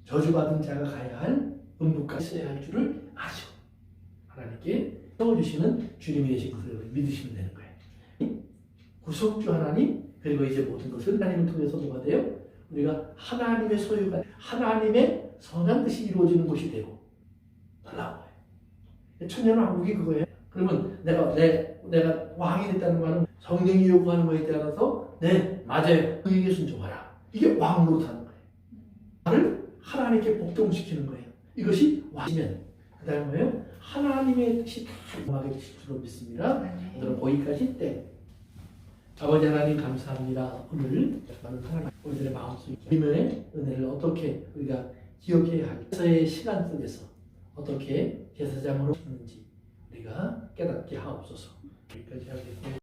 [SPEAKER 1] 저주받은 자가 가야 할 음부까지 써야 할 줄을 아시고 하나님께 세워주시는 주님이 되신 것을 믿으시면 되는 거예요. 구속주 하나님, 그리고 이제 모든 것을 하나님을 통해서 뭐가 돼요? 우리가 하나님의 소유가, 하나님의 선한 뜻이 이루어지는 곳이 되고 놀라운 거예요. 천년왕국이 그거예요. 그러면 내가 왕이 됐다는 말은 성령이 요구하는 것에 따라서 네, 맞아요. 그에게 순종하라. 이게 왕 노릇하는 거예요. 나를 하나님께 복종시키는 거예요. 이것이 왕이면 그 다음에 뭐예요? 하나님의 뜻이 다 이루어지게 되실 줄로 믿습니다. 오늘은 거기까지 때 아버지 하나님 감사합니다. 오늘 하나님 우리들의 마음속에 믿음의 은혜를 어떻게 우리가 기억해야 할까의 시간 속에서 어떻게 제사장으로 있는지 우리가 깨닫게 하옵소서. 여기까지 하겠습니다.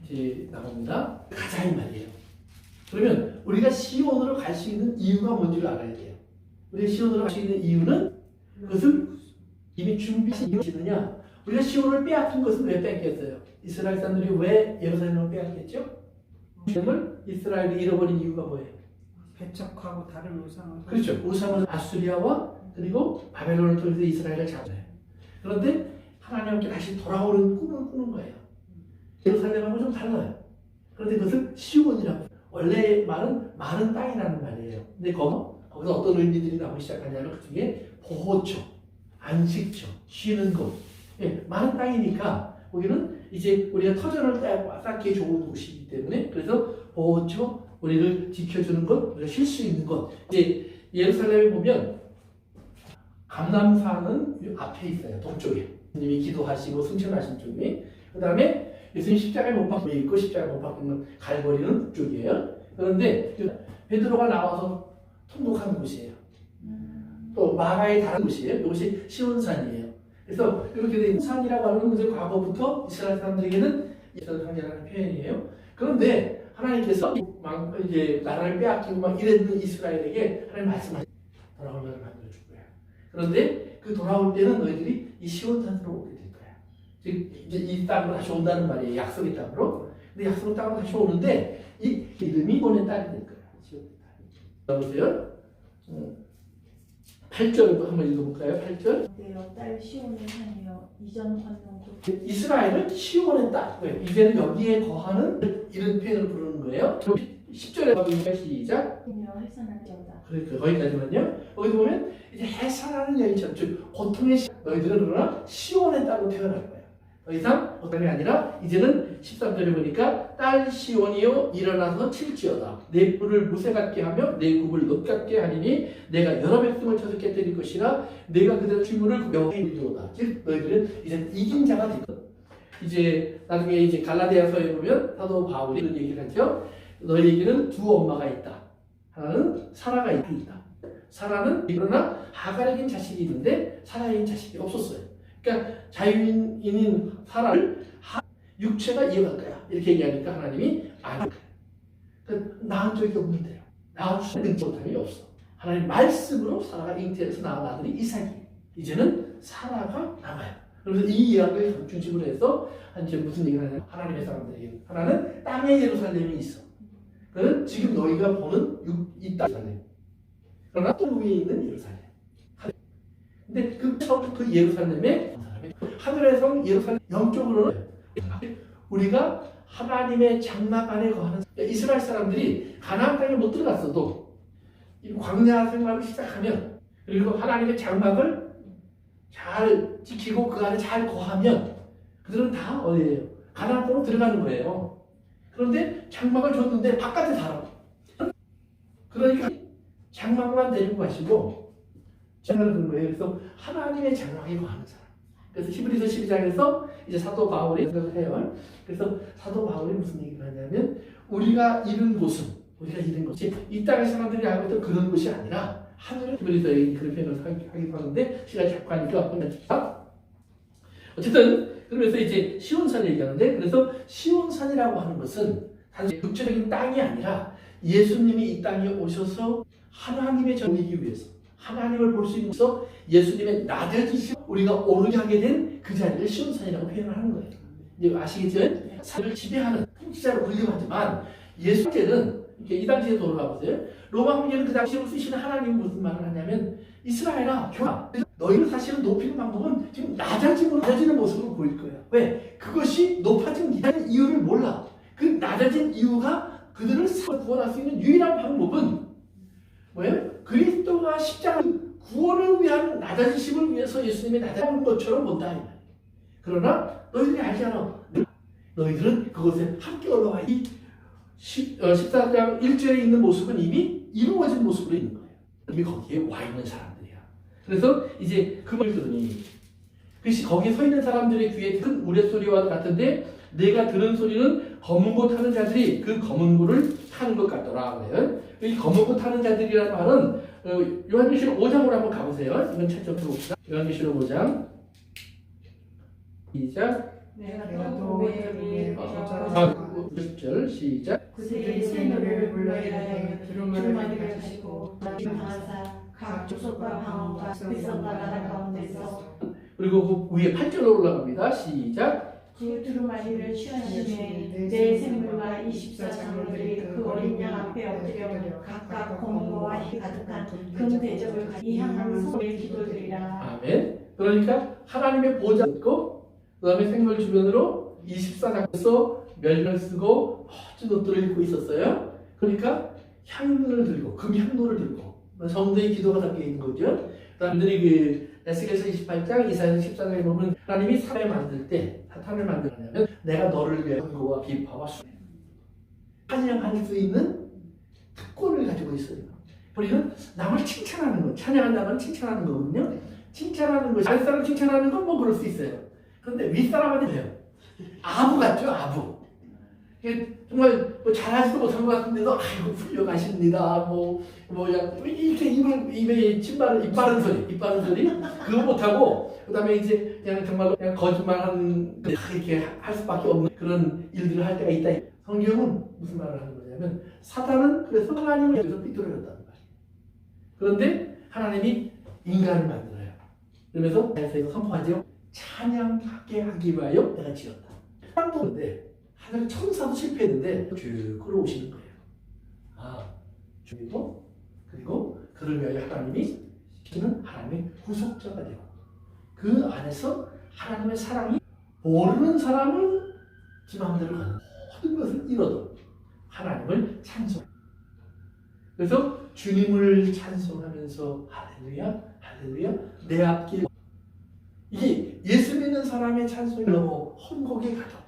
[SPEAKER 1] 이제 나옵니다. 가자 이 말이에요. 그러면 우리가 시온으로 갈 수 있는 이유가 뭔지를 알아야 돼요. 우리가 시온으로 갈 수 있는 이유는 그것을 이미 준비한 이유느냐? 우리가 시온을 빼앗긴 것은 왜 뺏겼어요? 이스라엘 사람들이 왜 예루살렘을 빼앗겼죠? 이스라엘이 잃어버린 이유가 뭐예요?
[SPEAKER 3] 배척하고 다른 우상을.
[SPEAKER 1] 그렇죠. 우상은 아수리아와 그리고 바벨론을 통해서 이스라엘을 잡아요. 그런데 하나님께 다시 돌아오는 꿈을 꾸는 거예요. 예루살렘하고 좀 달라요. 그런데 그것을 시온이라고. 원래 말은 많은 땅이라는 말이에요. 근데 거기서 어떤 의미들이 나오기 시작하냐면 그 중에 보호처, 안식처, 쉬는 곳. 예, 많은 땅이니까 거기는 이제 우리가 터전을 쌓기 좋은 곳이기 때문에 그래서 보호처, 우리를 지켜주는 것, 우리가 쉴 수 있는 것. 이제 예루살렘에 보면 감람산은 앞에 있어요. 동쪽에. 예수님이 기도하시고 승천하신 쪽에. 그 다음에 예수님 십자가에 못 박혀 있고 십자가에 못 박히는 갈보리는 그쪽이에요. 그런데 베드로가 나와서 통곡하는 곳이에요. 또 마가의 다른 곳이에요. 이것이 시온산이에요. 그래서 이렇게 된 산이라고 하는 것은 과거부터 이스라엘 사람들에게는 이스라엘 상제라는 표현이에요. 그런데 하나님께서 이제 나라를 빼앗기고 막 이랬는 이스라엘에게 하나님 말씀하시 돌아올 날을 만들어 줄 거야. 그런데 그 돌아올 때는 너희들이 이 시온산으로 오게 될 거야. 즉 이제 이 땅으로 다시 온다는 말이에요. 약속의 땅으로. 근데 약속의 땅으로 다시 오는데 이 이름이 시온의 딸이 될 거야. 시온의 딸. 보세요. 8절 한번 읽어볼까요? 8절.
[SPEAKER 2] 딸 시온의 산이여 이전 관용도
[SPEAKER 1] 이스라엘은 시온의 딸. 왜? 이제는 여기에 거하는 이런 표현을 부르는 거예요. 10절에 가보니까 시작.
[SPEAKER 2] 해산할지어다.
[SPEAKER 1] 그러니까 거기까지만요. 여기 보면 이제 해산하는 여인처럼 즉 고통의 너희들은 그러나 시온의 딸로 태어날 거야. 더 이상 고통이 아니라 이제는 13절에 보니까 딸 시온이여 일어나서 칠지어다. 내 뿔을 무쇠 같게 하며 내 굽을 놋 같게 하리니 내가 여러 백성을 쳐서 깨뜨릴 것이라 내가 그들의 주문을 명해이리로다. 즉 너희들은 이제 이긴 자가 되거든. 이제 나중에 이제 갈라디아서에 보면 사도 바울이 이런 얘기를 하죠. 너희에게는 두 엄마가 있다. 하나는 사라가 있다. 사라는 그러나 하갈에겐 자식이 있는데 사라에겐 자식이 없었어요. 그러니까 자유인인 사라를 육체가 이어갈 거야. 이렇게 얘기하니까 하나님이 그러니까 낳은 적이 없는데요. 낳을 수 있는 못함이 없어. 하나님 말씀으로 사라가 잉태해서 낳은 아들이 이삭이. 이제는 사라가 남아요. 그래서 이 이야기를 중심으로 해서 이제 무슨 얘기를 하냐면 하나님의 사람들에게 하나는 땅의 예루살렘이 있어. 그는 지금 너희가 보는 이 땅 예루살렘. 그러나 또 위에 있는 예루살렘. 근데 그 예루살렘에 하늘의 성 예루살렘 영적으로는 우리가 하나님의 장막 안에 거하는 이스라엘 사람들이 가나안 땅에 못 들어갔어도 이 광야 생활을 시작하면 그리고 하나님의 장막을 잘 지키고 그 안에 잘 거하면 그들은 다 어디예요? 가나안 땅으로 들어가는 거예요. 그런데 장막을 줬는데 바깥에 살아. 그러니까 장막만 데리고 가시고 장막을 든 거예요. 그래서 하나님의 장막에 거하는 사람. 그래서 히브리서 12장에서 이제 사도 바울이 생각을 해요. 그래서 사도 바울이 무슨 얘기를 하냐면 우리가 잃은 곳은 이 땅의 사람들이 알고 있던 그런 곳이 아니라 하늘의 히브리서에 그런 표현을 하기도 하는데 시간이 자꾸 하니까 어쨌든 그러면서 이제 시온산 얘기하는데 그래서 시온산이라고 하는 것은 단지 육체적인 땅이 아니라 예수님이 이 땅에 오셔서 하나님의 전이기 위해서 하나님을 볼 수 있는 것서 예수님의 낮아지심 우리가 오르게 하게 된 그 자리를 시온산이라고 표현을 하는 거예요. 이제 아시겠죠? 삶을 지배하는 통치자로 불리하지만 예수께는 이렇게 이 당시에 돌아가 보세요. 로마 황제는 그 당시에 쓰시는 하나님이 무슨 말을 하냐면 이스라엘아 교아 너희를 사실은 높이는 방법은 지금 낮아지는 모습으로 보일 거예요. 왜? 그것이 높아진 이유를 몰라. 그 낮아진 이유가 그들을 구원할 수 있는 유일한 방법은 뭐예요? 그리스도가 십자가 구원을 위한 낮아지심을 위해서 예수님이 낮아진 것처럼 본다. 그러나 너희들이 알지 않아. 너희들은 그것에 함께 올라와. 이 14장 1절에 있는 모습은 이미 이루어진 모습으로 있는 거예요. 이미 거기에 와 있는 사람들이야. 그래서 이제 그 말을 들으니 그것이 거기에 서 있는 사람들의 귀에 큰 우레소리와 같은데 내가 들은 소리는 검은 고 타는 자들이 그 검은 고를 타는 것 같더라. 그래요. 이 검은 고 타는 자들이라는 말은 요한계시록 5장으로 한번 가보세요. 이건 찾아서 봅시다. 요한계시록 5장 시작.
[SPEAKER 3] 내가 또 위에
[SPEAKER 1] 10절 시작.
[SPEAKER 2] 그들이 새 노래를 불러야 두루마리를 가지고 방사 각 족속과 방언과 백성과 나라 가운데서
[SPEAKER 1] 그리고 그 위에 8절로 올라갑니다. 시작.
[SPEAKER 2] 그 두루마리를 취하심에 내 생물과 24장로들이 그 어린 양 앞에 엎드려 각각 검은고와 희 가득한 금 대접을 향한 소리를 기도드리라.
[SPEAKER 1] 아멘. 그러니까 하나님의 보좌 있고 그 다음에 생물 주변으로 24장에서 멸을 쓰고 멋진 옷들을 입고 있었어요. 그러니까 향을 들고 금향로를 들고 성도의 기도가 담겨 있는 거죠. 사람들이 그 에스겔서 28장, 이사야서 14장에 보면 하나님이 사람을 만들 때 사탄을 만들었냐면 내가 너를 위해 흥고와 비파와 수행 찬양할 수 있는 특권을 가지고 있어요. 우리는 남을 칭찬하는 거, 찬양한다는 칭찬하는 거거든요. 칭찬하는 거, 아랫사람 칭찬하는 건 뭐 그럴 수 있어요. 그런데 윗사람한테 돼요. 아부 같죠, 아부. 정말 뭐 잘하지도 못한 것 같은데도 아이고 훌륭하십니다. 이렇게 입에 침 바른 입 바른 소리 그거 못하고 그다음에 이제 그냥 정말로 그냥 거짓말하는 이렇게 할 수밖에 없는 그런 일들을 할 때가 있다. 성경은 무슨 말을 하는 거냐면 뭐냐면 사단은 그래서 하나님을 위해서 삐뚤어졌다는 말이에요. 그런데 하나님이 인간을 만들어요. 그러면서 자연스레 선포하죠. 찬양하게 하기 위하여 내가 지었다. 그런데 하늘 천사도 실패했는데 쭉 끌어오시는 거예요. 그리고 그를 위하여 하나님이 시키는 하나님의 구속자가 되고 그 안에서 하나님의 사랑이 모르는 사람은 지 마음대로 가는 모든 것을 잃어도 하나님을 찬송. 그래서 주님을 찬송하면서 할렐루야 할렐루야 내 앞길. 이게 예수 믿는 사람의 찬송이 너무 험곡에 가도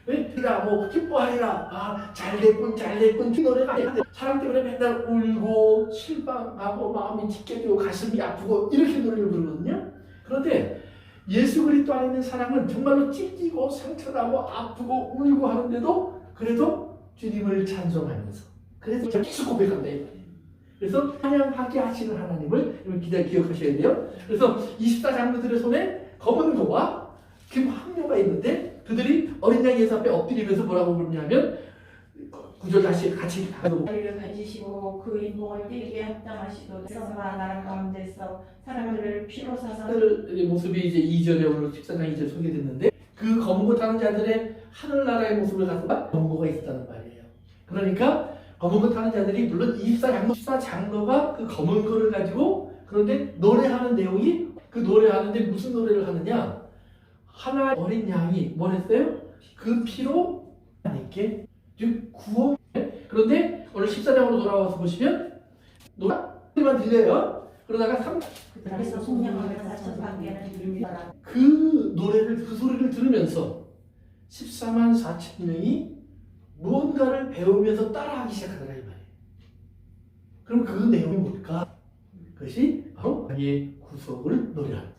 [SPEAKER 1] 왜? 그가 뭐 기뻐하리라 잘됐군 이 노래가 아닌데 사람 때문에 맨날 울고 실망하고 마음이 찢겨지고 가슴이 아프고 이렇게 노래를 부르거든요. 그런데 예수 그리스도 안에 있는 사람은 정말로 찢기고 상처나고 아프고 울고 하는데도 그래도 주님을 찬송하면서 그래서 계속 고백한다 이 말이에요. 그래서 찬양하게 하시는 하나님을 기억하셔야 돼요. 그래서 24장로들의 손에 검은 거와 김황료가 있는데 그들이 어린 양 예수 앞에 엎드리면서 뭐라고 부르냐면 9절 다시 같이
[SPEAKER 2] 자리를 가지시고 그 인봉을 띠게 합당하시고 성과 나라 가운데서 사람들을 피로 사사
[SPEAKER 1] 의 모습이 이제 2절에 오늘 14장 2절 소개됐는데 그 검고 타는 자들의 하늘나라의 모습을 갖다가 검고가 있었다는 말이에요. 그러니까 검은 거 타는 자들이 물론 24장로가 그 검은 거를 가지고 그런데 노래하는 내용이 그 노래하는데 무슨 노래를 하느냐 하나 어린 양이 뭘 했어요? 그 피로 하나님께 즉 구원. 그런데 오늘 14장으로 돌아와서 보시면 노래만 들려요. 그러다가
[SPEAKER 2] 그래서 송영하면서 사천방계는
[SPEAKER 1] 그 노래를 그 소리를 들으면서 14만 4천 명이 무언가를 배우면서 따라하기 시작하더라 이 말이에요. 그럼 그 내용이 뭘까? 그것이 바로 어린양의 구속을 노래하는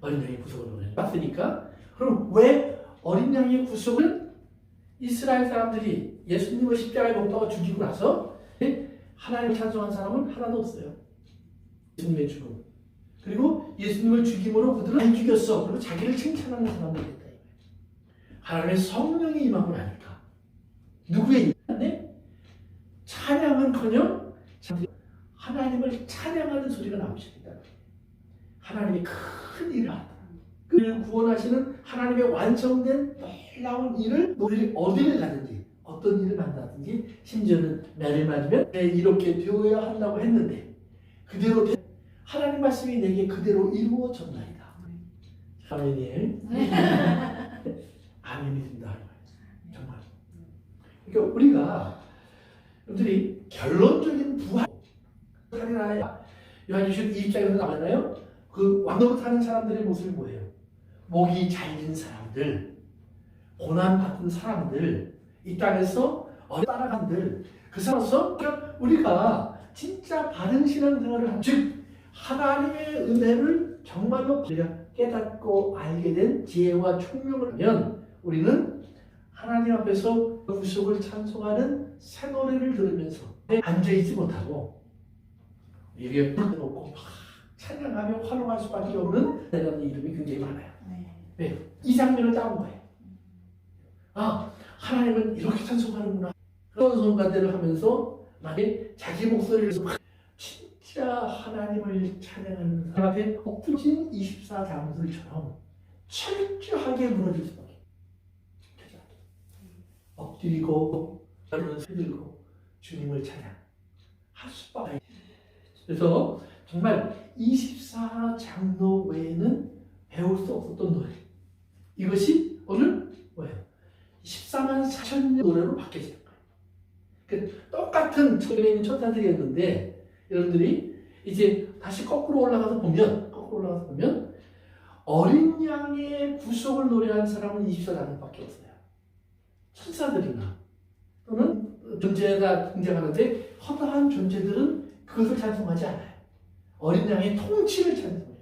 [SPEAKER 1] 어린 양의 구속을 노래하는 봤으니까 그럼 왜 어린 양의 구속을 이스라엘 사람들이 예수님을 십자가에 못 박아 죽이고 나서 하나님을 찬송한 사람은 하나도 없어요. 예수님의 죽음 그리고 예수님을 죽임으로 그들은 안 죽였어. 그리고 자기를 칭찬하는 사람들이 됐다. 하나님의 성령이 임하고 나니까 누구의 임하네? 찬양은커녕 하나님을 찬양하는 소리가 나오기 시작했다. 하나님이 큰 일을 한다. 그를 구원하시는 하나님의 완성된 놀라운 일을 너희들이 어디를 가든지 어떤 일을 만나든지 심지어는 매를 맞으면 이렇게 되어야 한다고 했는데 그대로 하나님 말씀이 내게 그대로 이루어졌나이다. 아멘이에요. 아멘이 된다. 정말. 그러니까 우리가 여러분들이 결론적인 부활이나 요한일서 2장에서 나왔나요? 그 왕노릇 하는 사람들의 모습이 뭐예요? 목이 잘린 사람들, 고난받은 사람들, 이 땅에서 따라간들, 그 사람으로서 우리가 진짜 바른 신앙생활을 한, 즉 하나님의 은혜를 정말로 깨닫고 알게 된 지혜와 총명을 하면 우리는 하나님 앞에서 구속을 찬송하는 새 노래를 들으면서 앉아있지 못하고 여기에 놓고 막 찬양하며 활용할 수밖에 없는 이라는 이름이 굉장히 많아요. 네. 이 장면을 따온 거예요. 하나님은 이렇게 찬송하는구나. 그런 성가대를 하면서 만약에 자기 목소리를 진짜 하나님을 찬양하는 사람 앞에 엎드러진 24장들처럼 철저하게 무너질 수밖에 없어요. 엎드리고 눈을 들고 주님을 찬양할 수밖에 없어요. 그래서 정말 24장로 외에는 배울 수 없었던 노래. 이것이 오늘 뭐예요? 14만 4천 노래로 바뀌어지는 거예요. 그러니까 똑같은 처음에 있는 천사들이었는데 여러분들이 이제 다시 거꾸로 올라가서 보면 어린 양의 구속을 노래하는 사람은 24장로밖에 없어요. 천사들이나 또는 존재가 등장하는데 허다한 존재들은 그것을 찬송하지 않아요. 어린 양의 통치를 찬송해요.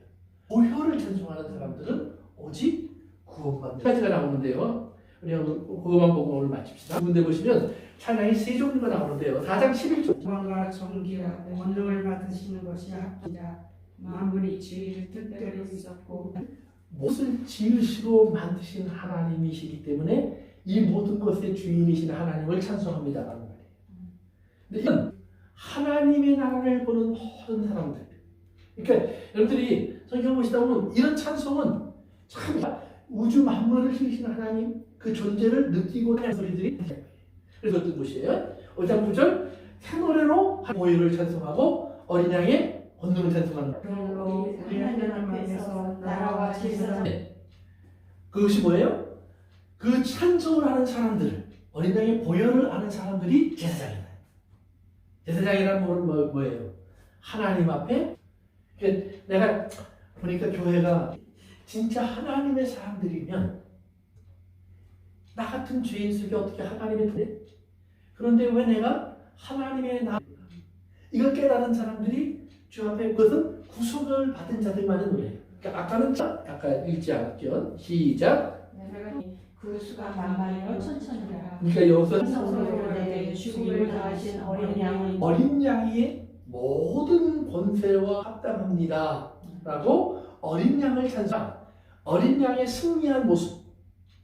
[SPEAKER 1] 보혈을 찬송하는 사람들은 오직 구원받는 가지가 나오는데요. 우리가 그것만 보고 오늘 마칩시다. 두 군데 보시면 찬양이 세 종류가 나오는데요. 4장 11절
[SPEAKER 3] 영광과 존귀와 권능을 받으시는 것이 합기자 만물이 주의를 뜻대로 있었고
[SPEAKER 1] 무엇을 지으시고 만드신 하나님이시기 때문에 이 모든 것의 주인이신 하나님을 찬송합니다라는 말이에요. 근데 이건 하나님의 나라를 보는 모든 사람들. 그러니까 여러분들이 성경 보시다 보면 이런 찬송은 참 우주 만물을 지으신 하나님 그 존재를 느끼고 하는 소리들이 그래서 어떤 곳이에요? 5장 9절 새 노래로 모유를 찬송하고 어린 양의 권능을 찬송하는 거예요.
[SPEAKER 2] 그걸로 우리 하나님 앞에서 나라와 질서를
[SPEAKER 1] 그것이 뭐예요? 그 찬송을 하는 사람들, 어린 양의 보혈을 아는 사람들이 제사장이다. 제사장이란 말은 뭐예요? 하나님 앞에 내가 보니까 교회가 진짜 하나님의 사람들이면 나 같은 죄인 속에 어떻게 하나님의 돼? 그런데 왜 내가 하나님의 나 이걸 깨달은 사람들이 주 앞에 그것은 구속을 받은 자들만의 노래예요. 그러니까 아까는 아까 읽지 않았죠? 시작.
[SPEAKER 2] 그 수가 만만이요 천천이라.
[SPEAKER 1] 그러니까 여기서
[SPEAKER 2] 성소로 내 죽음을 당하신 어린 양은
[SPEAKER 1] 어린 양의 모든 권세와 합당합니다. 라고 어린 양을 찬송, 어린 양의 승리한 모습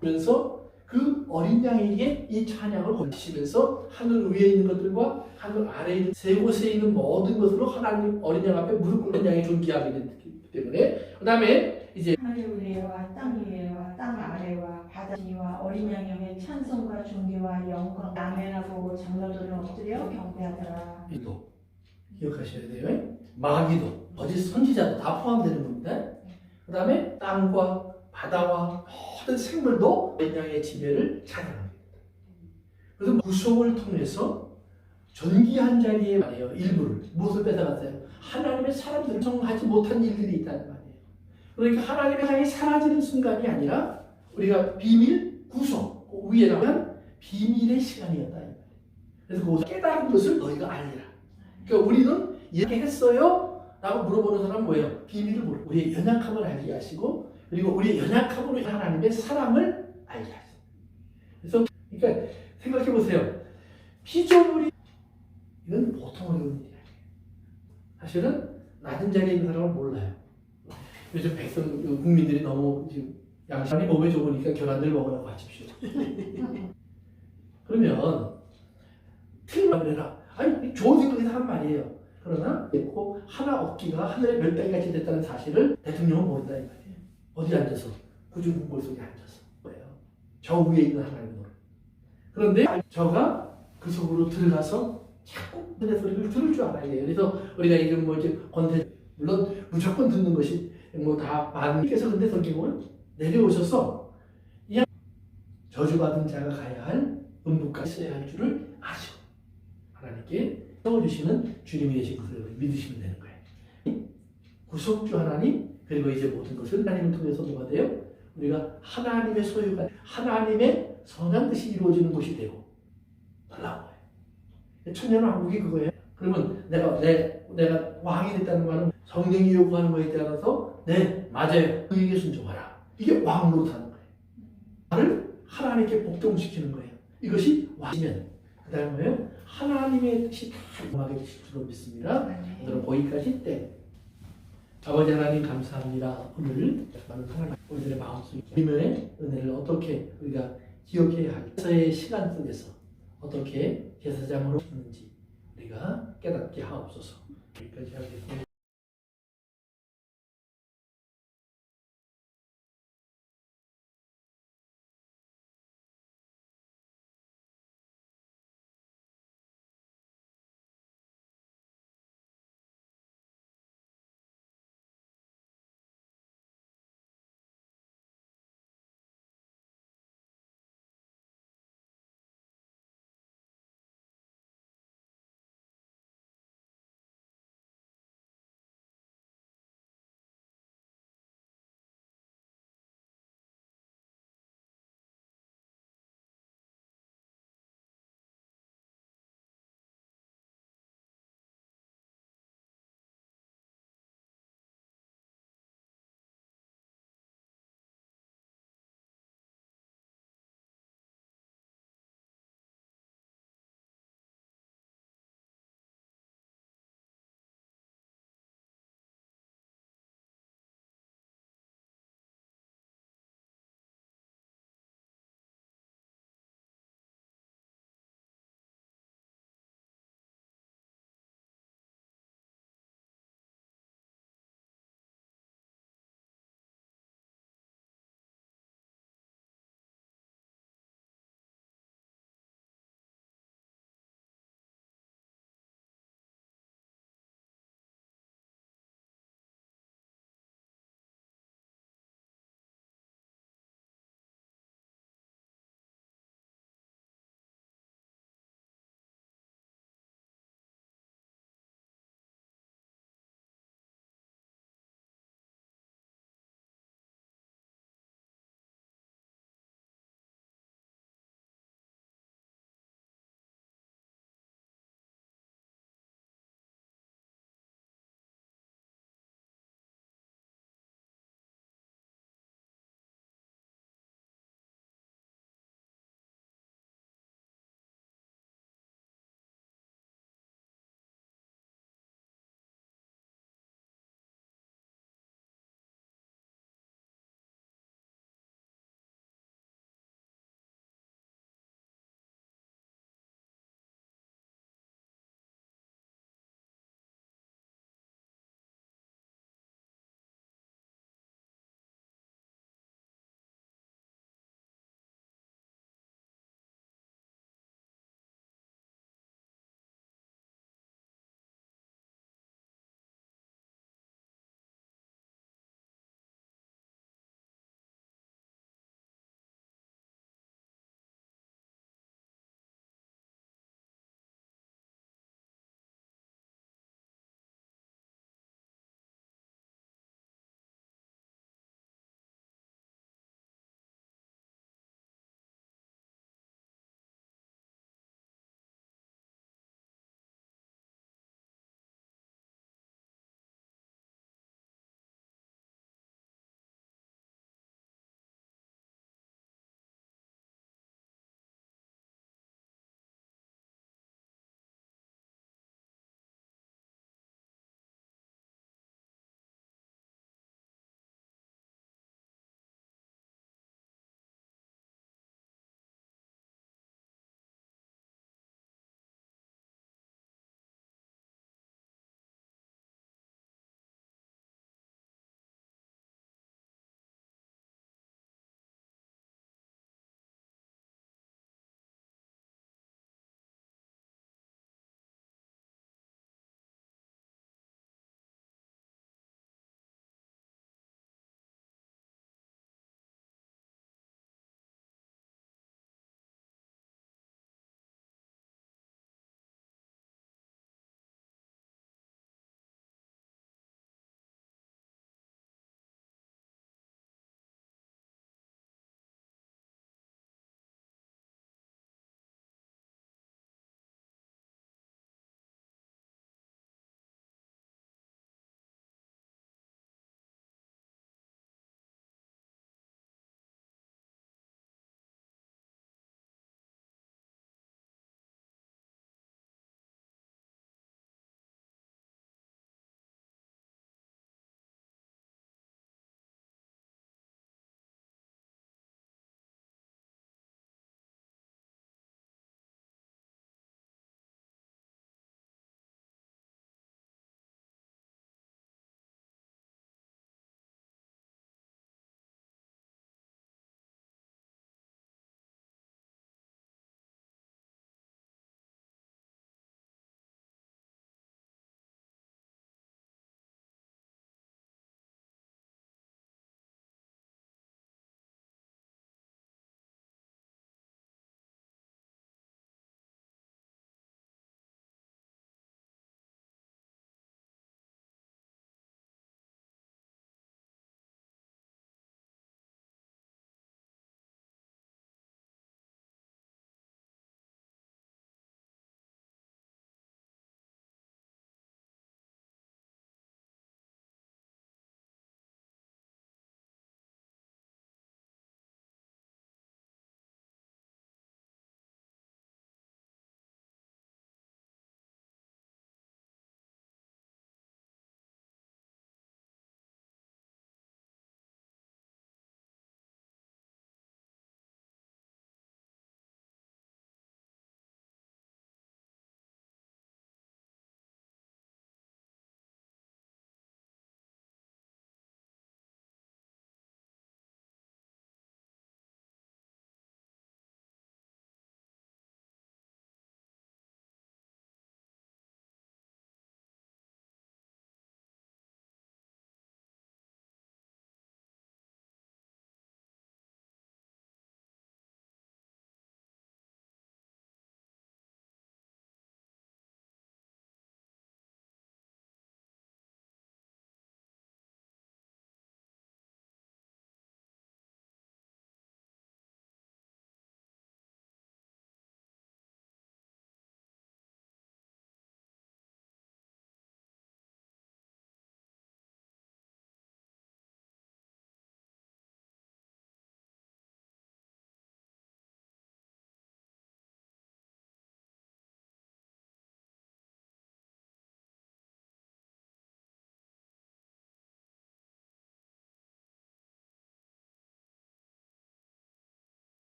[SPEAKER 1] 그러면서 그 어린 양에게 이 찬양을 걸치면서 하늘 위에 있는 것들과 하늘 아래에 있는 세 곳에 있는 모든 것으로 하나님 어린 양 앞에 무릎 꿇는 양이 존귀하게 되기 때문에 그 다음에 이제
[SPEAKER 2] 하늘 위에와 땅 위에와 땅 아래와 바다 위와 어린 양에게 찬송과 존귀와 영광 아멘하고 장로들은 엎드려 경배하더라.
[SPEAKER 1] 이도 기억하셔야 돼요. 마귀도 거짓 선지자도 다 포함되는 겁니다. 그 다음에 땅과 바다와 모든 생물도 어린 양의 지배를 찬양합니다. 그래서 구속을 통해서 존귀한 자리에 말이에요. 일부를 무엇을 뺏어갔어요? 하나님의 사람들 정하지 못한 일들이 있다는 말이에요. 그러니까 하나님의 향이 사라지는 순간이 아니라 우리가 비밀 구속 위에 나면 비밀의 시간이었다. 그래서 그 깨달은 것을 너희가 알리라. 그러니까 우리는 이렇게 했어요? 라고 물어보는 사람은 뭐예요? 비밀을 모르고 우리의 연약함을 알게 하시고 그리고 우리의 연약함으로 하나님의 사랑을 알게 하시고 그래서 그러니까 생각해 보세요. 피조물이 이건 보통 어려운 일이 아니에요. 사실은 낮은 자리에 있는 사람은 몰라요. 요즘 국민들이 너무 지금 양식이 몸에 좋으니까 계란들 먹으라고 하십시오. 그러면 틀리면 그래라. 아니 좋은 생각에서 한 말이에요. 그러나 하나 얻기가 하늘의 몇 배까지 됐다는 사실을 대통령은 모른다 이 말이에요. 어디 앉아서 구중궁궐 속에 앉아서 뭐예요? 저 위에 있는 하나님의 노래. 그런데 저가 그 속으로 들어가서 자꾸 하나님의 소리를 들을 줄 알아야 돼요. 그래서 우리가 이런 뭐 이제 권태 물론 무조건 듣는 것이 뭐 다 많이께서 근데 성경은 내려오셔서 이 저주받은 자가 가야 할 음부까지 써야 할 줄을 아시고 하나님께 세워주시는 주님이 되신 것을 믿으시면 되는 거예요. 구속주 하나님 그리고 이제 모든 것을 하나님을 통해서 뭐가 돼요? 우리가 하나님의 소유가 하나님의 선한 뜻이 이루어지는 곳이 되고 놀라운 거예요. 천년왕국이 그거예요. 그러면 내가 왕이 됐다는 말은 성령이 요구하는 거에 따라서 네 맞아요. 그에게 순종하라. 이게 왕으로 사는 거예요. 나를 하나님께 복종시키는 거예요. 이것이 왕이면 그 다음에 뭐예요? 하나님의 뜻이 다 이루어지게 되실 줄로 믿습니다. 오늘은 거기까지 때 아버지 하나님 감사합니다. 오늘 많은 하나님 우리들의 마음속에 주님의 은혜를 어떻게 우리가 기억해야 할지의 시간 속에서 어떻게 제사장으로 있는지 우리가 깨닫게 하옵소서. 여기까지 하겠습니다.